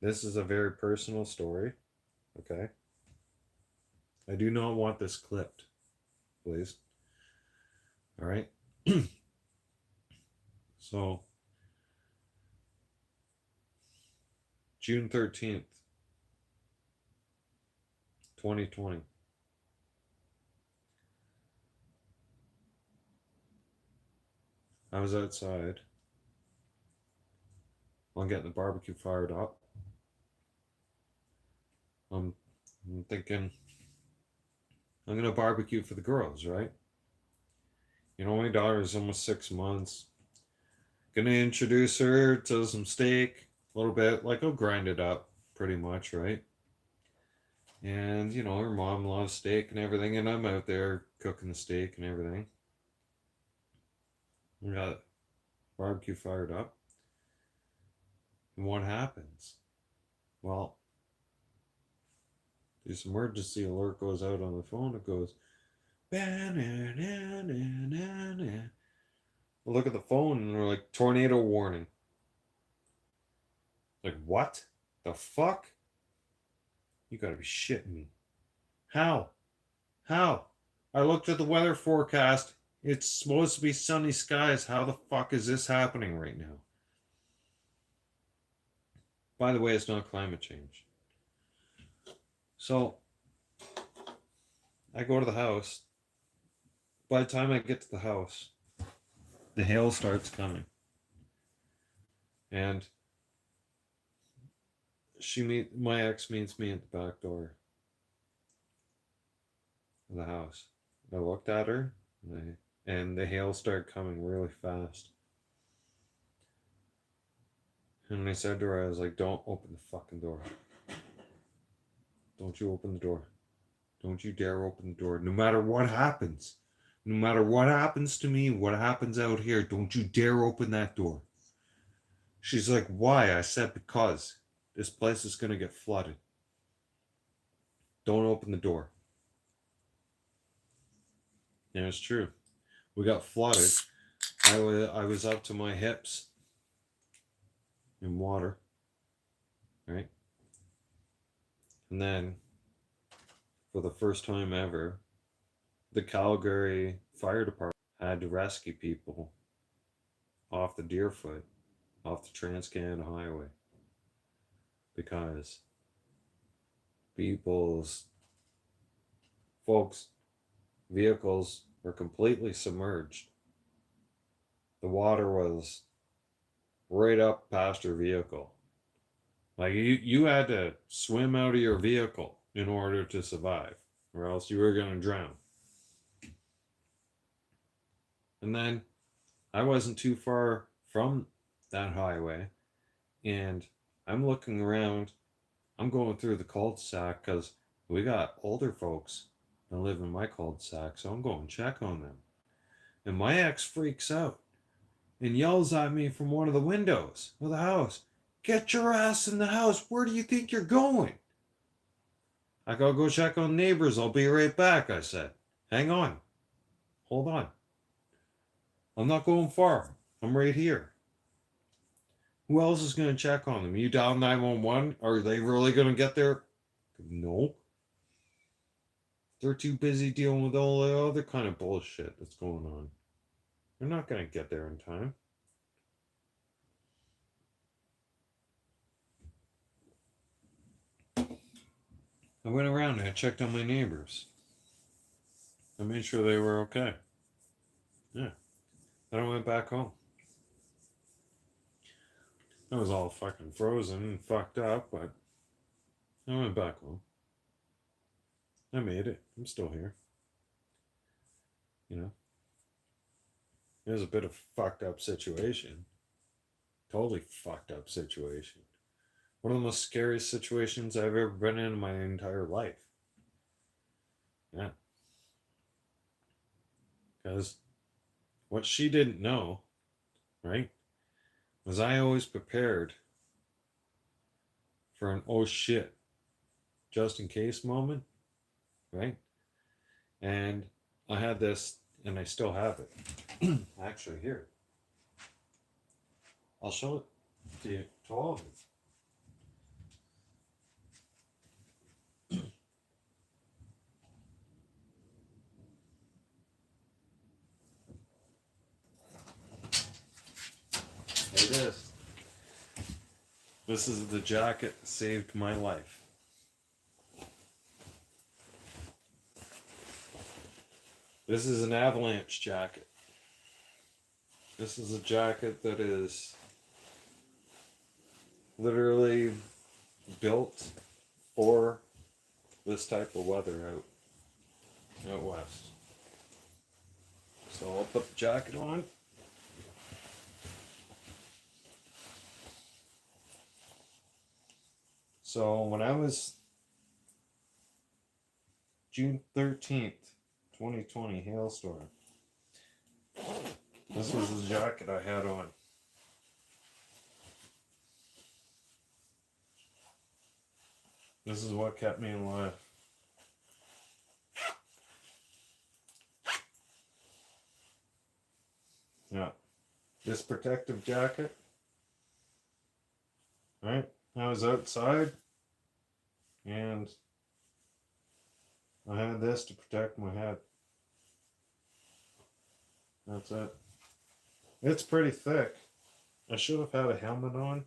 Speaker 1: this is a very personal story. Okay, I do not want this clipped, please. All right. So June 13th, 2020. I was outside. I'm getting the barbecue fired up. I'm thinking I'm gonna barbecue for the girls, right? You know, my daughter's almost 6 months. Gonna introduce her to some steak, a little bit. Like I'll grind it up, pretty much, right? And you know, her mom loves steak and everything, and I'm out there cooking the steak and everything. We got barbecue fired up. And what happens? Well, this emergency alert goes out on the phone. It goes, I look at the phone and we're like, tornado warning. Like, what the fuck? You gotta be shitting me. How? How? I looked at the weather forecast. It's supposed to be sunny skies. How the fuck is this happening right now? By the way, it's not climate change. So I go to the house. By the time I get to the house, the hail starts coming. And my ex meets me at the back door of the house. I looked at her and the hail started coming really fast. And I said to her, I was like, don't open the fucking door. Don't you open the door. Don't you dare open the door. No matter what happens. No matter what happens to me, what happens out here, don't you dare open that door. She's like, why? I said, because this place is going to get flooded. Don't open the door. And it's true. We got flooded. I was up to my hips in water. Right? And then, for the first time ever, the Calgary Fire Department had to rescue people off the Deerfoot, off the Trans-Canada Highway, because folks' vehicles were completely submerged. The water was right up past your vehicle. Like you had to swim out of your vehicle in order to survive, or else you were going to drown. And then I wasn't too far from that highway, and I'm looking around. I'm going through the cul-de-sac because we got older folks that live in my cul-de-sac, so I'm going to check on them. And my ex freaks out and yells at me from one of the windows of the house, "Get your ass in the house. Where do you think you're going?" I gotta go check on neighbors. I'll be right back, I said. Hang on. Hold on. I'm not going far. I'm right here. Who else is going to check on them? You dial 911? Are they really going to get there? No. They're too busy dealing with all the other kind of bullshit that's going on. They're not going to get there in time. I went around and I checked on my neighbors. I made sure they were okay. Yeah. Then I went back home. I was all fucking frozen and fucked up, but I went back home. I made it. I'm still here. You know? It was a bit of a fucked up situation. Totally fucked up situation. One of the most scariest situations I've ever been in my entire life. Yeah. Because what she didn't know, right, was I always prepared for an oh shit, just in case moment, right? And I had this, and I still have it. Actually, here. I'll show it to you, to all of you. It is. This is the jacket that saved my life. This is an avalanche jacket. This is a jacket that is literally built for this type of weather out west. So I'll put the jacket on. So when I was June 13th, 2020 hailstorm, this was the jacket I had on. This is what kept me alive. Yeah. This protective jacket, right? I was outside and I had this to protect my head. That's it. It's pretty thick. I should have had a helmet on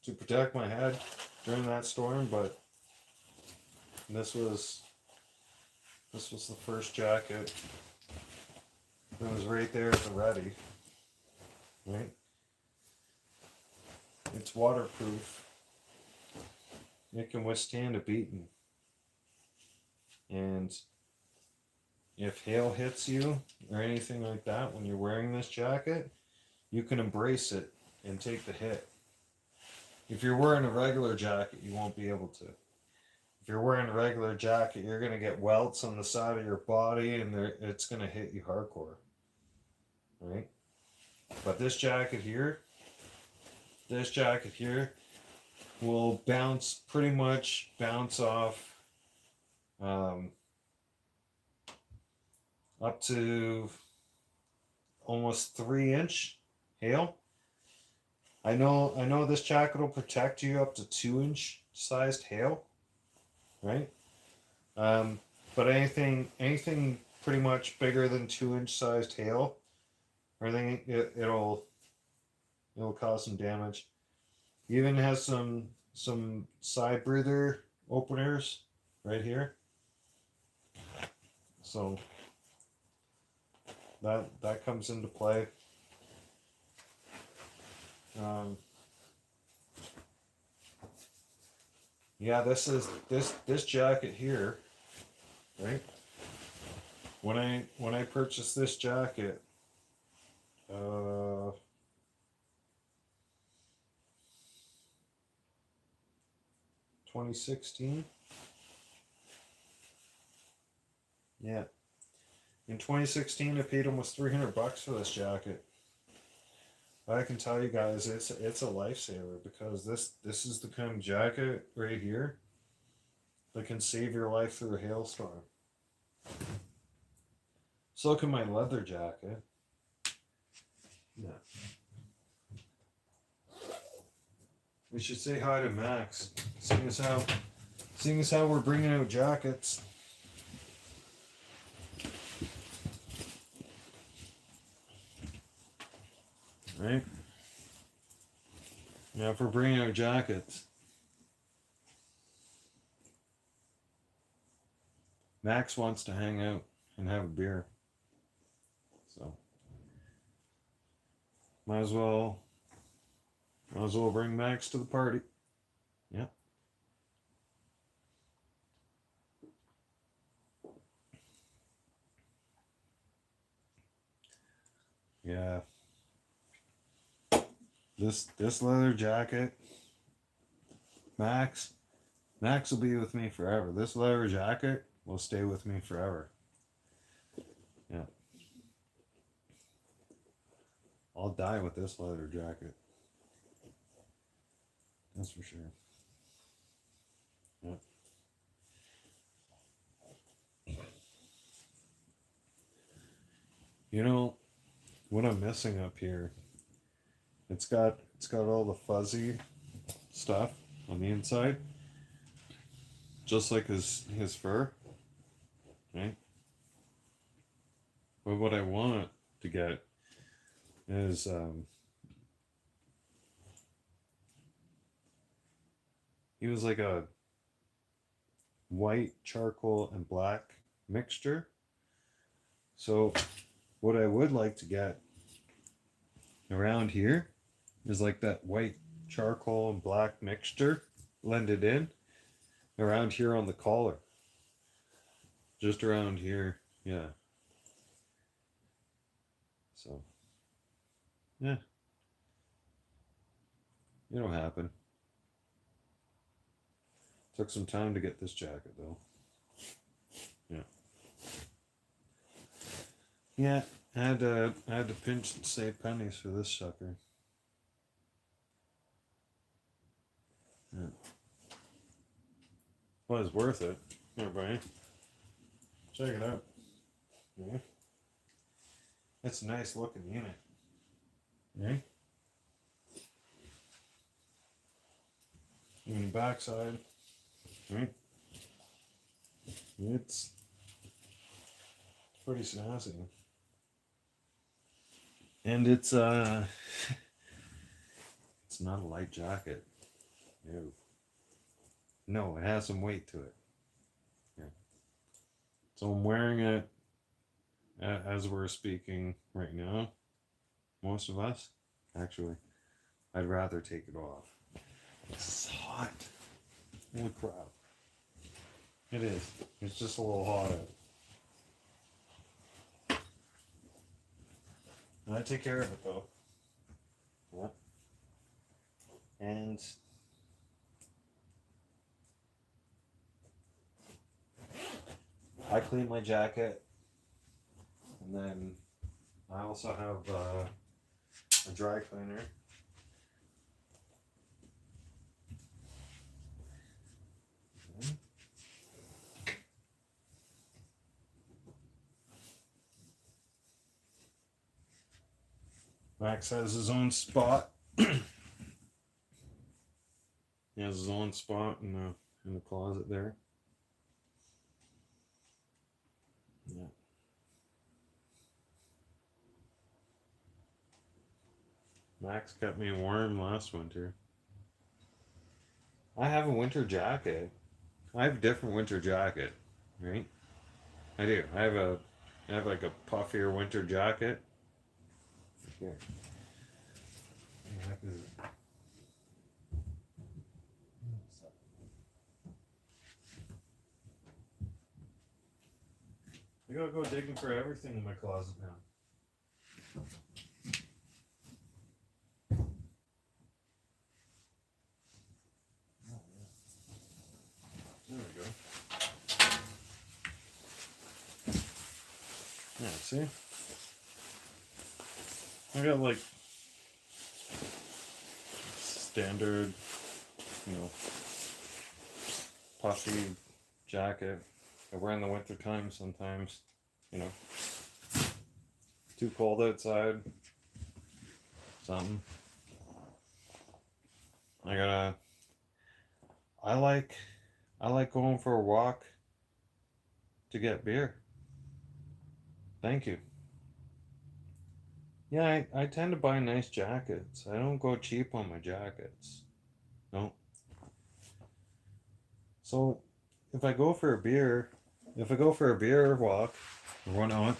Speaker 1: to protect my head during that storm, but this was the first jacket that was right there at the ready. Right? It's waterproof. It can withstand a beating. And if hail hits you or anything like that when you're wearing this jacket, you can embrace it and take the hit. If you're wearing a regular jacket, you won't be able to. If you're wearing a regular jacket, you're going to get welts on the side of your body and it's going to hit you hardcore. Right? But this jacket here will pretty much bounce off up to almost 3-inch hail. I know this jacket will protect you up to 2-inch sized hail, right? But anything pretty much bigger than 2-inch sized hail, I think it'll cause some damage. It even has some side breather openers right here. So that comes into play. Yeah, this jacket here, right? When I purchased this jacket, 2016. Yeah, in 2016, I paid almost $300 for this jacket. I can tell you guys, it's a lifesaver because this is the kind of jacket right here that can save your life through a hailstorm. So look at my leather jacket. Yeah. We should say hi to Max. Seeing as how we're bringing out jackets. Right? Yeah, if we're bringing out jackets. Max wants to hang out and have a beer. So might as well bring Max to the party. Yeah. Yeah. This leather jacket, Max will be with me forever. This leather jacket will stay with me forever. Yeah. I'll die with this leather jacket. That's for sure. Yeah. You know what I'm missing up here? It's got all the fuzzy stuff on the inside, just like his fur, right? But what I want to get is he was like a white charcoal and black mixture. So what I would like to get around here is like that white charcoal and black mixture blended in around here on the collar, just around here. Yeah. So yeah, it'll happen. Took some time to get this jacket though. Yeah. Yeah, I had to pinch and save pennies for this sucker. Yeah. Well, it's worth it. Here, Brian. Check it out. Yeah. It's a nice looking unit. Yeah. Even the backside. Right. It's pretty snazzy. And it's it's not a light jacket. No. No, it has some weight to it. Yeah. So I'm wearing it as we're speaking right now. Most of us. Actually, I'd rather take it off. It's hot. Holy crap. It is. It's just a little hot out. I take care of it though. Yeah. And I clean my jacket, and then I also have a dry cleaner. Max has his own spot. He has his own spot in the closet there. Yeah. Max kept me warm last winter. I have a winter jacket. I have a different winter jacket, right? I do. I have like a puffier winter jacket. Here. I gotta go digging for everything in my closet now. There we go. Yeah, see? I got like standard, puffy jacket I wear in the winter time sometimes, too cold outside, something. I gotta. I like. I like going for a walk to get beer. Thank you. Yeah, I tend to buy nice jackets. I don't go cheap on my jackets. No. So if I go for a beer, if I go for a beer walk or whatnot,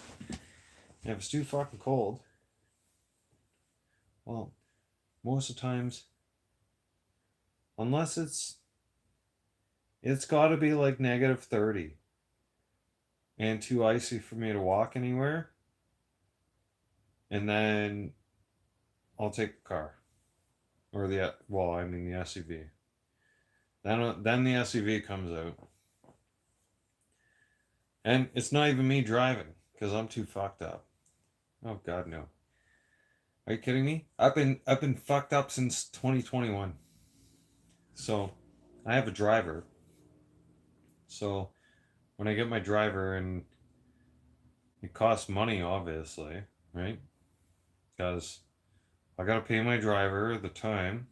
Speaker 1: if it's too fucking cold, well, most of the times, unless it's got to be like -30 and too icy for me to walk anywhere, and then I'll take the car or the SUV. Then the SUV comes out, and it's not even me driving because I'm too fucked up. Oh God, no. Are you kidding me? I've been fucked up since 2021. So I have a driver. So when I get my driver, and it costs money, obviously, right? Because I gotta pay my driver the time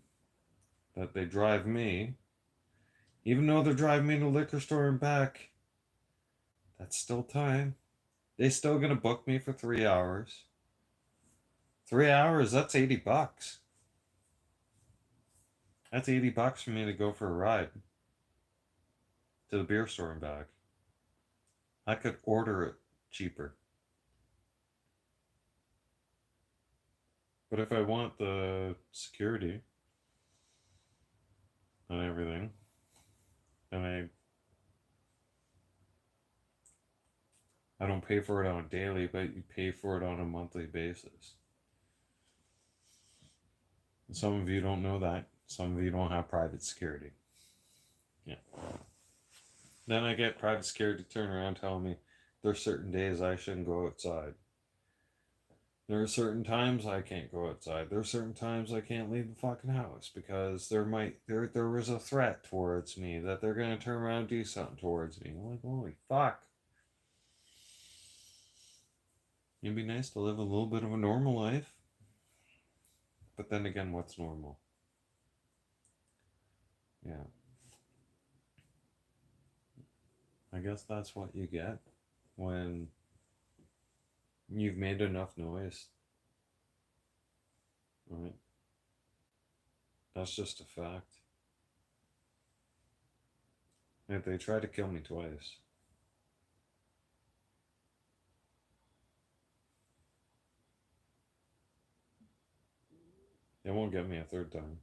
Speaker 1: that they drive me. Even though they're driving me to the liquor store and back, that's still time. They still gonna book me for 3 hours. 3 hours, that's $80. That's $80 for me to go for a ride to the beer store and back. I could order it cheaper. But if I want the security and everything, then I don't pay for it on a daily, but you pay for it on a monthly basis. And some of you don't know that. Some of you don't have private security. Yeah. Then I get private security turn around telling me there's certain days I shouldn't go outside. There are certain times I can't go outside. There are certain times I can't leave the fucking house because there was a threat towards me that they're gonna turn around and do something towards me. I'm like, holy fuck. It'd be nice to live a little bit of a normal life. But then again, what's normal? Yeah. I guess that's what you get when you've made enough noise. Right? That's just a fact. If they try to kill me twice, they won't get me a third time.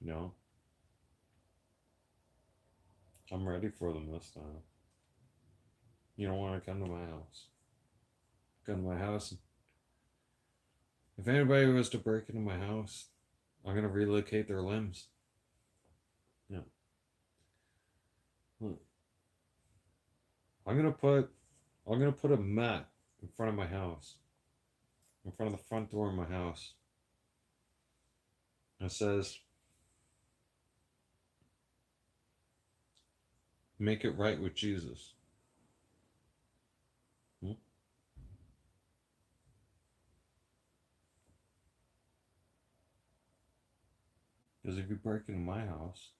Speaker 1: No. I'm ready for them this time. You don't want to come to my house. Come to my house. If anybody was to break into my house, I'm gonna relocate their limbs. Yeah. I'm gonna put I'm gonna put a mat in front of my house. In front of the front door of my house. It says, make it right with Jesus. Hmm? Because if you break into my house,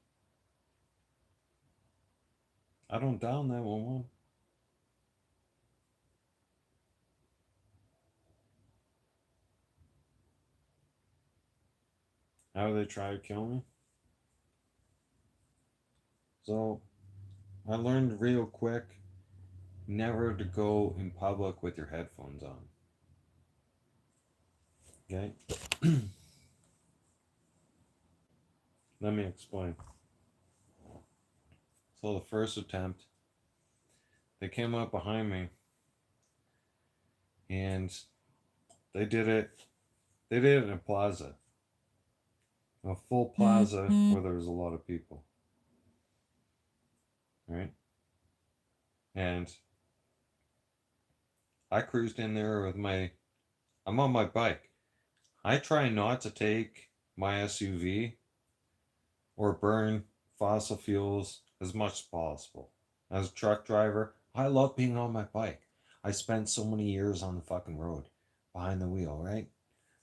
Speaker 1: I don't dial 911. How do they try to kill me? So I learned real quick never to go in public with your headphones on. Okay? Let me explain. So the first attempt, they came up behind me and they did it in a plaza. A full plaza where there was a lot of people. Right? And I cruised in there with I'm on my bike. I try not to take my SUV or burn fossil fuels as much as possible. As a truck driver, I love being on my bike. I spent so many years on the fucking road behind the wheel, right?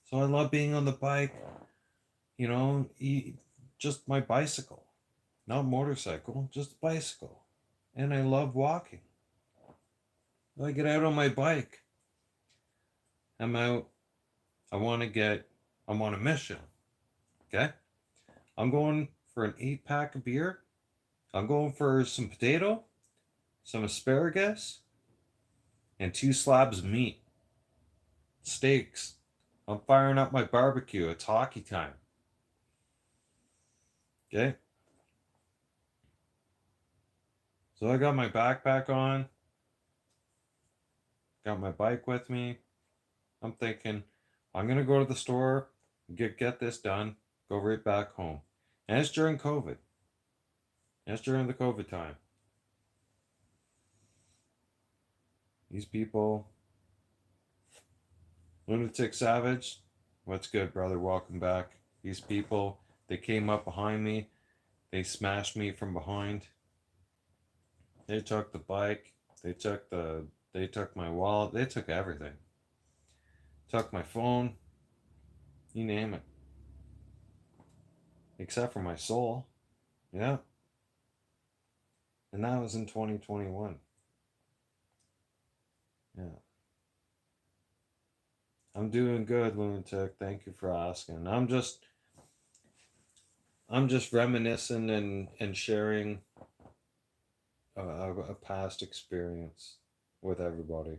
Speaker 1: So I love being on the bike. you know, just my bicycle, not motorcycle, just bicycle. And I love walking. I get out on my bike. I'm out. I want to get, I'm on a mission. Okay. I'm going for an 8 pack of beer. I'm going for some potato, some asparagus, and 2 slabs of meat. Steaks. I'm firing up my barbecue. It's hockey time. Okay. So I got my backpack on, got my bike with me. I'm thinking, I'm gonna go to the store, get this done, go right back home. And it's during COVID. It's during the COVID time. These people, Lunatic Savage, what's good, brother? Welcome back. These people, they came up behind me, they smashed me from behind. They took the bike, they took my wallet, they took everything. Took my phone, you name it. Except for my soul. Yeah. And that was in 2021. Yeah. I'm doing good, Lunatic. Thank you for asking. I'm just reminiscing and sharing a past experience with everybody.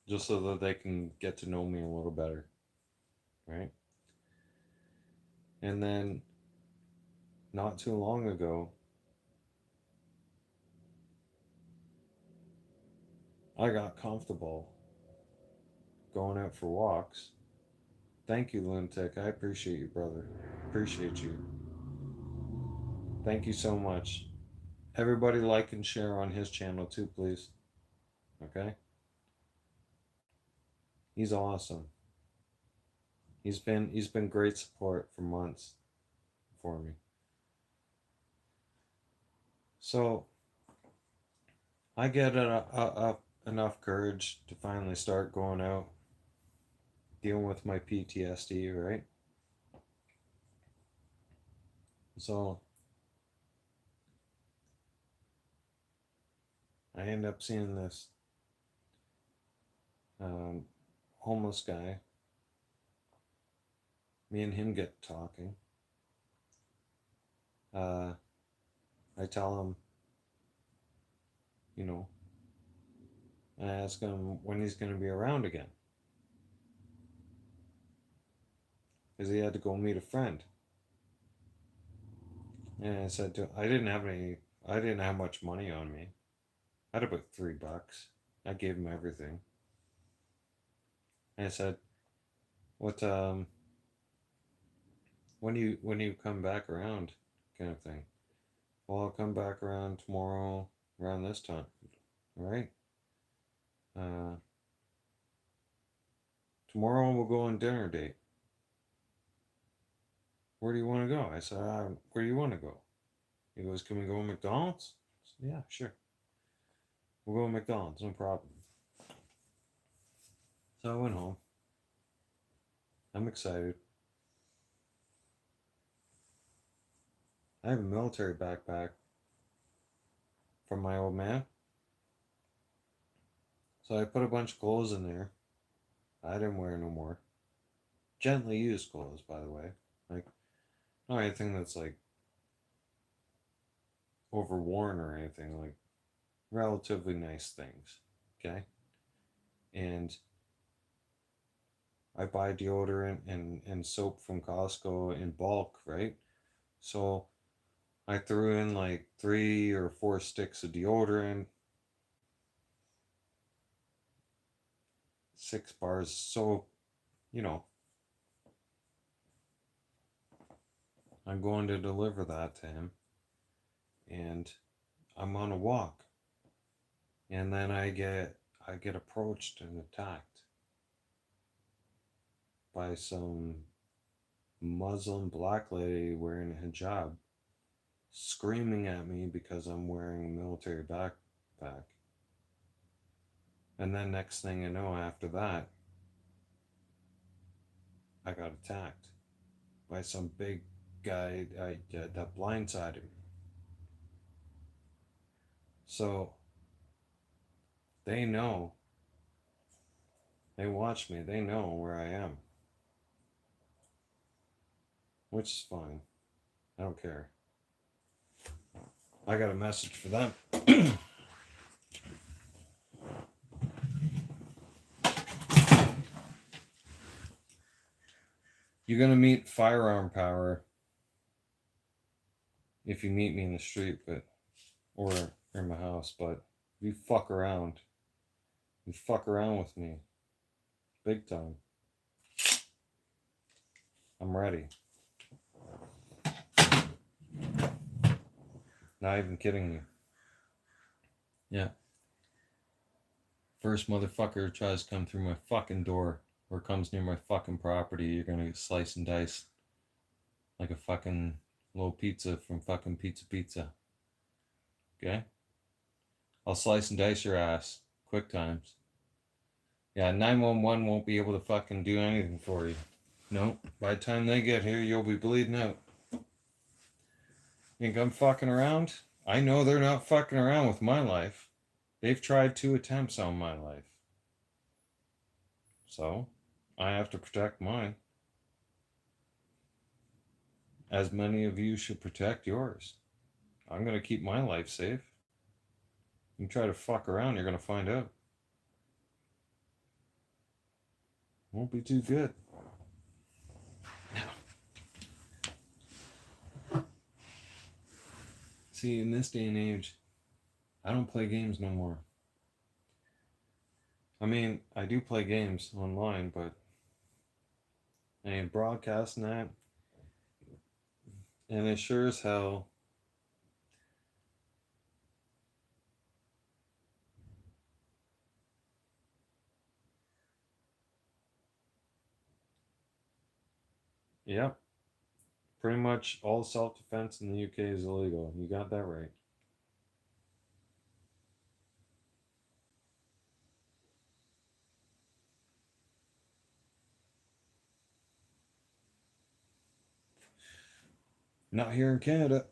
Speaker 1: Just so that they can get to know me a little better. Right? And then not too long ago, I got comfortable going out for walks. Thank you, Lunatic. I appreciate you, brother. Appreciate you. Thank you so much. Everybody like and share on his channel too, please. Okay? He's awesome. He's been great support for months for me. So I get enough courage to finally start going out, dealing with my PTSD, right? So I end up seeing this um, homeless guy. Me and him get talking. Uh, I tell him, you know, I ask him when he's going to be around again. Because he had to go meet a friend. And I said to I didn't have much money on me. I had about $3. I gave him everything. And I said, what, when do you come back around? Kind of thing. Well, I'll come back around tomorrow around this time. Right? Uh, Tomorrow we'll go on dinner date. Where do you want to go? I said, where do you want to go? He goes, can we go to McDonald's? I said, yeah, sure. We'll go to McDonald's, no problem. So I went home. I'm excited. I have a military backpack from my old man. So I put a bunch of clothes in there. I didn't wear no more. Gently used clothes, by the way. Like, not anything that's like overworn or anything. Like, relatively nice things. Okay? And I buy deodorant and soap from Costco in bulk, right? So I threw in like 3 or 4 sticks of deodorant, 6 bars of soap, you know. I'm going to deliver that to him. And I'm on a walk. And then I get approached and attacked by some Muslim black lady wearing a hijab, screaming at me because I'm wearing a military backpack. And then next thing I know, after that, I got attacked. by some big guy that blindsided me. So they know, they watch me, they know where I am, which is fine. I don't care. I got a message for them. You're gonna meet firearm power if you meet me in the street, or in my house. But if you fuck around, with me, big time. I'm ready. Not even kidding you. Yeah. First motherfucker tries to come through my fucking door or comes near my fucking property, you're gonna get sliced and diced like a fucking little pizza from fucking Pizza. Okay? I'll slice and dice your ass. Quick times. Yeah, 911 won't be able to fucking do anything for you. No, by the time they get here, you'll be bleeding out. Think I'm fucking around? I know they're not fucking around with my life. They've tried 2 attempts on my life. So, I have to protect mine. As many of you should protect yours. I'm going to keep my life safe. You try to fuck around, you're going to find out. Won't be too good. See, in this day and age, I don't play games no more. I mean, I do play games online, but I ain't broadcasting that. And it sure as hell yep. Pretty much all self-defense in the UK is illegal. You got that right. Not here in Canada.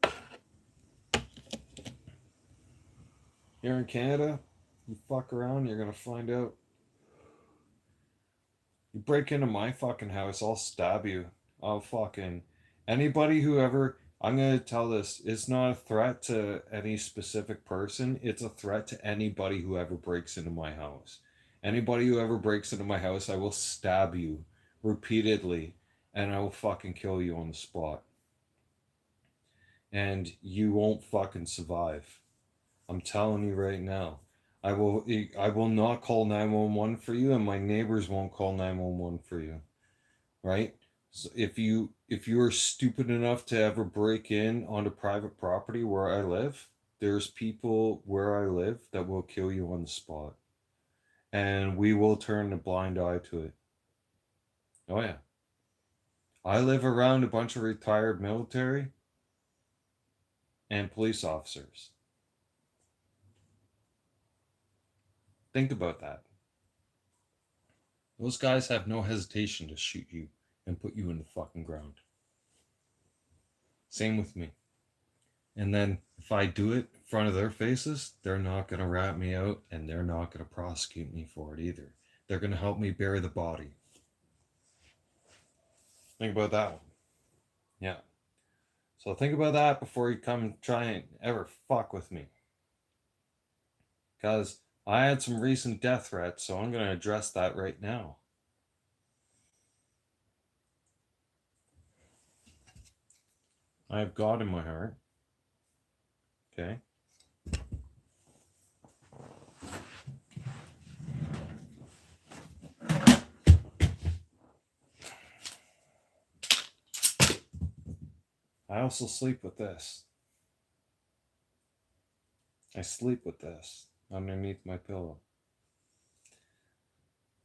Speaker 1: Here in Canada, you fuck around, you're gonna find out. You break into my fucking house, I'll stab you. I'll fucking anybody who ever I'm gonna tell this, it's not a threat to any specific person, it's a threat to anybody who ever breaks into my house. Anybody who ever breaks into my house, I will stab you repeatedly and I will fucking kill you on the spot. And you won't fucking survive. I'm telling you right now. I will not call 911 for you and my neighbors won't call 911 for you. Right? So if you are stupid enough to ever break in onto private property where I live, there's people where I live that will kill you on the spot. And we will turn a blind eye to it. Oh yeah. I live around a bunch of retired military and police officers. Think about that. Those guys have no hesitation to shoot you and put you in the fucking ground. Same with me. And then if I do it in front of their faces, they're not going to rat me out and they're not going to prosecute me for it either. They're going to help me bury the body. Think about that one. Yeah. So think about that before you come try and ever fuck with me. Because I had some recent death threats, so I'm going to address that right now. I have God in my heart. Okay. I also sleep with this. I sleep with this underneath my pillow.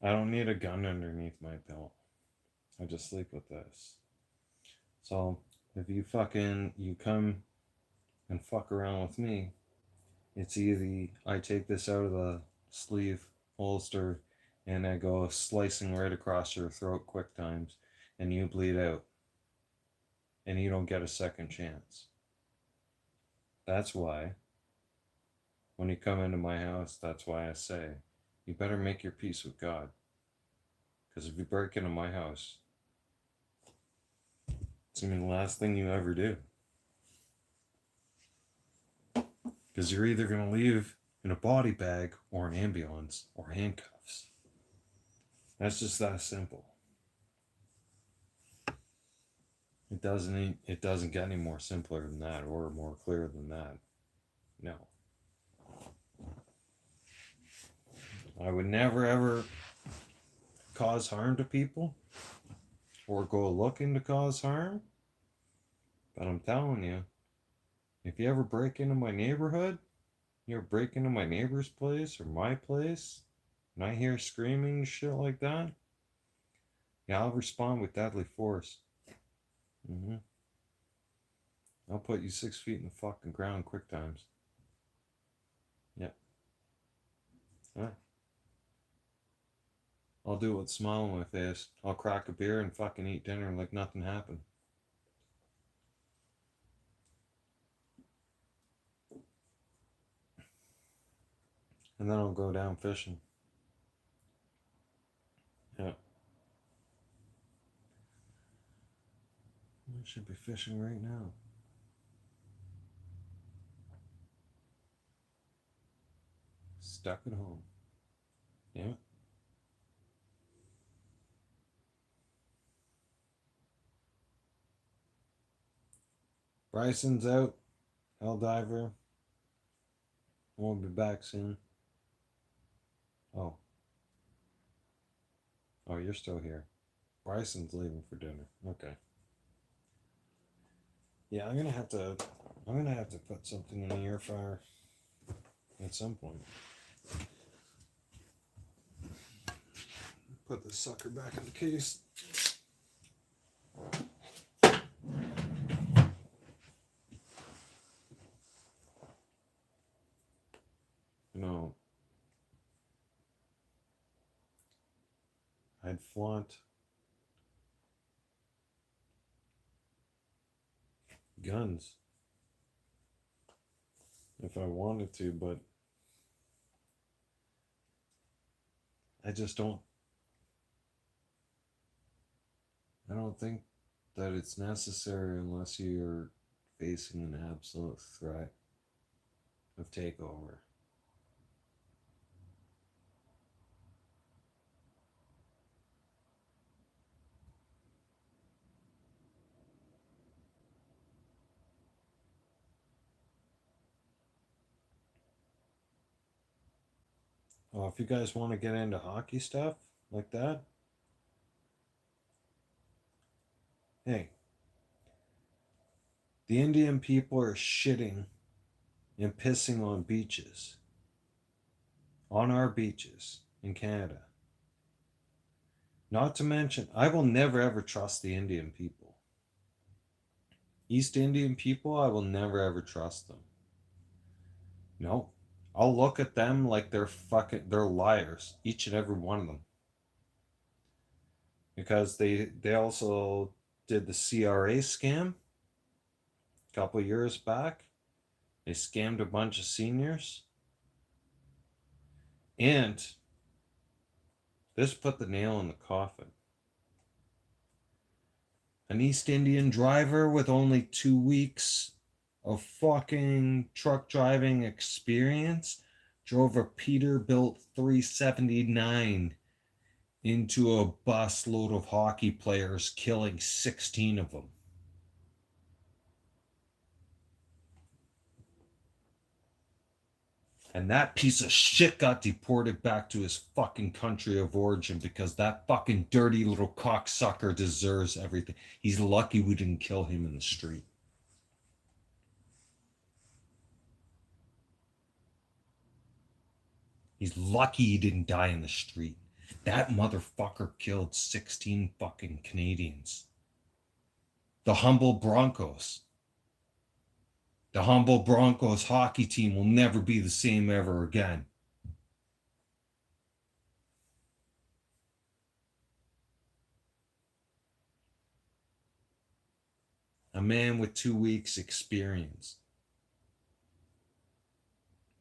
Speaker 1: I don't need a gun underneath my pillow. I just sleep with this. So if you come and fuck around with me, it's easy. I take this out of the sleeve holster and I go slicing right across your throat quick times and you bleed out. and you don't get a second chance. That's why when you come into my house, that's why I say you better make your peace with God. Because if you break into my house, it's going to be the last thing you ever do. Because you're either going to leave in a body bag or an ambulance or handcuffs. That's just that simple. It doesn't get any more simpler than that or more clear than that. No. I would never ever cause harm to people or go looking to cause harm. But I'm telling you, if you ever break into my neighborhood, you ever break into my neighbor's place or my place, and I hear screaming and shit like that, yeah, I'll respond with deadly force. Mm-hmm. I'll put you 6 feet in the fucking ground quick times. Yep. Alright. I'll do it with a smile on my face. I'll crack a beer and fucking eat dinner like nothing happened. And then I'll go down fishing. Yeah. I should be fishing right now. Stuck at home. Yeah. Bryson's out. Helldiver. Won't be back soon. Oh. Oh, you're still here. Bryson's leaving for dinner. Okay. Yeah, I'm gonna have to put something in the air fryer at some point. Put this sucker back in the case. No. I'd flaunt guns if I wanted to, but I just don't. I don't think that it's necessary unless you're facing an absolute threat of takeover. Oh, if you guys want to get into hockey stuff like that, hey, the Indian people are shitting and pissing on beaches, on our beaches in Canada. Not to mention, I will never ever trust the Indian people. East Indian people, I will never ever trust them. No. I'll look at them like they're liars, each and every one of them. Because they also did the CRA scam a couple years back. They scammed a bunch of seniors. And this put the nail in the coffin. An East Indian driver with only 2 weeks of fucking truck driving experience drove a Peterbilt 379 into a bus load of hockey players, killing 16 of them. And that piece of shit got deported back to his fucking country of origin because that fucking dirty little cocksucker deserves everything. He's lucky we didn't kill him in the street. He's lucky he didn't die in the street. That motherfucker killed 16 fucking Canadians. The Humboldt Broncos. The Humboldt Broncos hockey team will never be the same ever again. a man with 2 weeks experience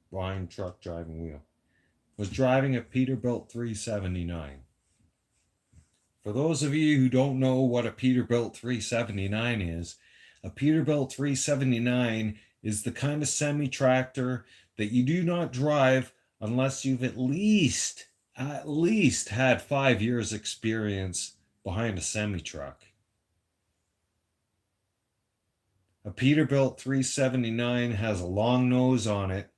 Speaker 1: behind truck driving wheel, was driving a Peterbilt 379. For those of you who don't know what a Peterbilt 379 is, a Peterbilt 379 is the kind of semi-tractor that you do not drive unless you've at least had 5 years experience behind a semi-truck. A Peterbilt 379 has a long nose on it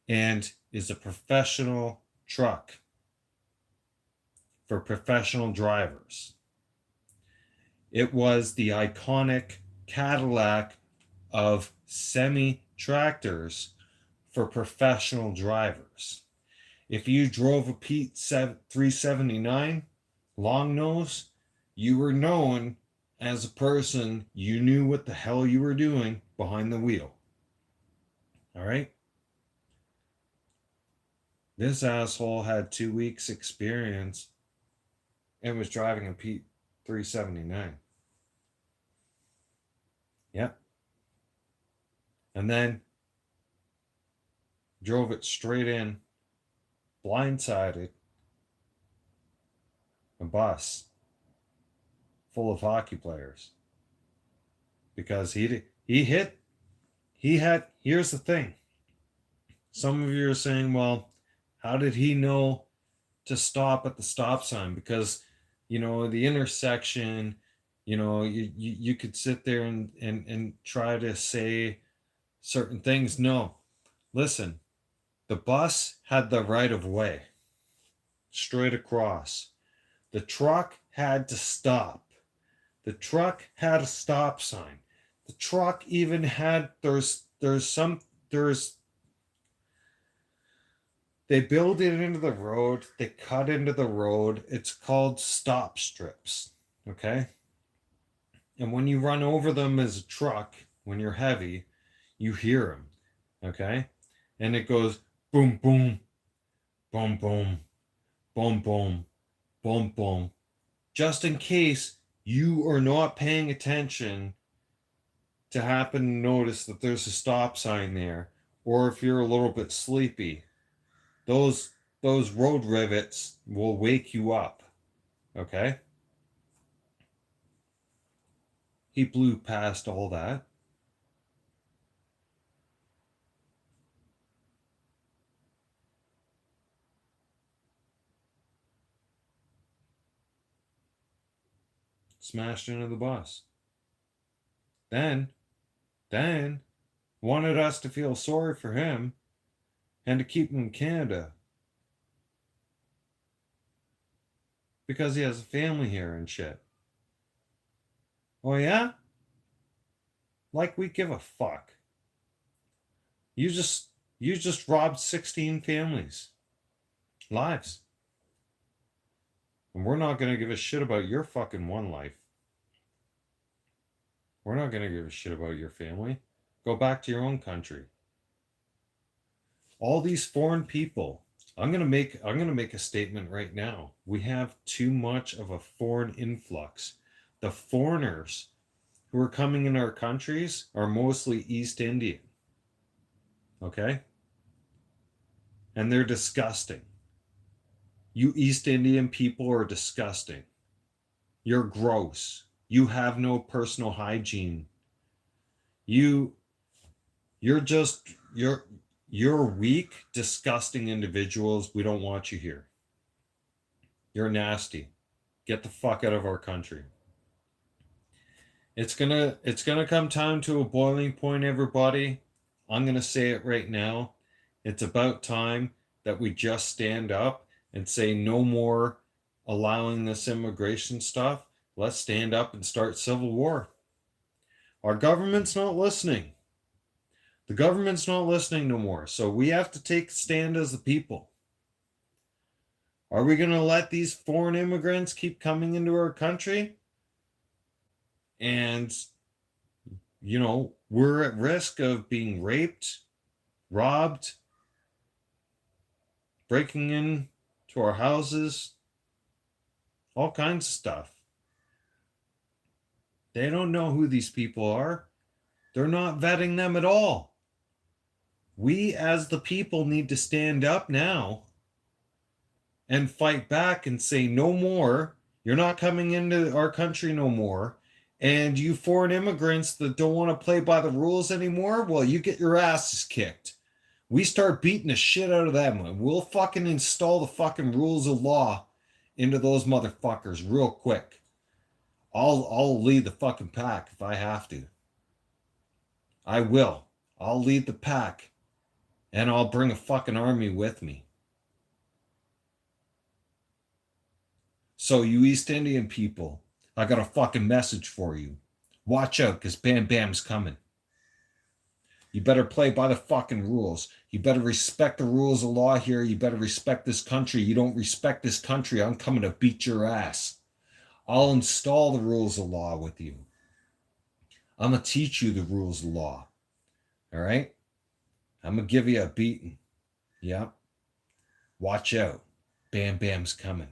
Speaker 1: and is a professional truck for professional drivers. It was the iconic Cadillac of semi-tractors for professional drivers. If you drove a Pete 379 long nose, you were known as a person, you knew what the hell you were doing behind the wheel. All right? This asshole had 2 weeks experience and was driving a Pete 379. Yep. And then drove it straight in, blindsided a bus full of hockey players. Because here's the thing. Some of you are saying, well, how did he know to stop at the stop sign? Because, the intersection, you could sit there and try to say certain things. No, listen, the bus had the right of way straight across. The truck had to stop. The truck had a stop sign. The truck even had, they build it into the road. They cut into the road. It's called stop strips. Okay. And when you run over them as a truck, when you're heavy, you hear them. Okay. And it goes boom, boom, boom, boom, boom, boom, boom, boom. Just in case you are not paying attention to happen to notice that there's a stop sign there, or if you're a little bit sleepy, those road rivets will wake you up. Okay? He blew past all that. Smashed into the bus. Then wanted us to feel sorry for him and to keep him in Canada because he has a family here and shit. Oh yeah? Like we give a fuck. You just robbed 16 families' lives. And we're not going to give a shit about your fucking one life. We're not going to give a shit about your family. Go back to your own country. All these foreign people, I'm going to make a statement right now. We have too much of a foreign influx. The foreigners who are coming in our countries are mostly East Indian. Okay? And they're disgusting. You East Indian people are disgusting. You're gross. You have no personal hygiene. You're weak, disgusting individuals. We don't want you here. You're nasty. Get the fuck out of our country. It's gonna come time to a boiling point, everybody. I'm gonna say it right now. It's about time that we just stand up and say no more allowing this immigration stuff. Let's stand up and start civil war. Our government's not listening. The government's not listening no more. So we have to take a stand as the people. Are we going to let these foreign immigrants keep coming into our country? And, we're at risk of being raped, robbed, breaking in to our houses, all kinds of stuff. They don't know who these people are. They're not vetting them at all. We, as the people, need to stand up now and fight back and say, no more. You're not coming into our country no more. And you foreign immigrants that don't want to play by the rules anymore, well, you get your asses kicked. We start beating the shit out of them, and we'll fucking install the fucking rules of law into those motherfuckers real quick. I'll lead the fucking pack if I have to. I will. I'll lead the pack, and I'll bring a fucking army with me. So you East Indian people, I got a fucking message for you. Watch out, because Bam Bam's coming. You better play by the fucking rules. You better respect the rules of law here. You better respect this country. You don't respect this country, I'm coming to beat your ass. I'll install the rules of law with you. I'm going to teach you the rules of law. All right? I'm going to give you a beating. Yeah. Watch out. Bam Bam's coming.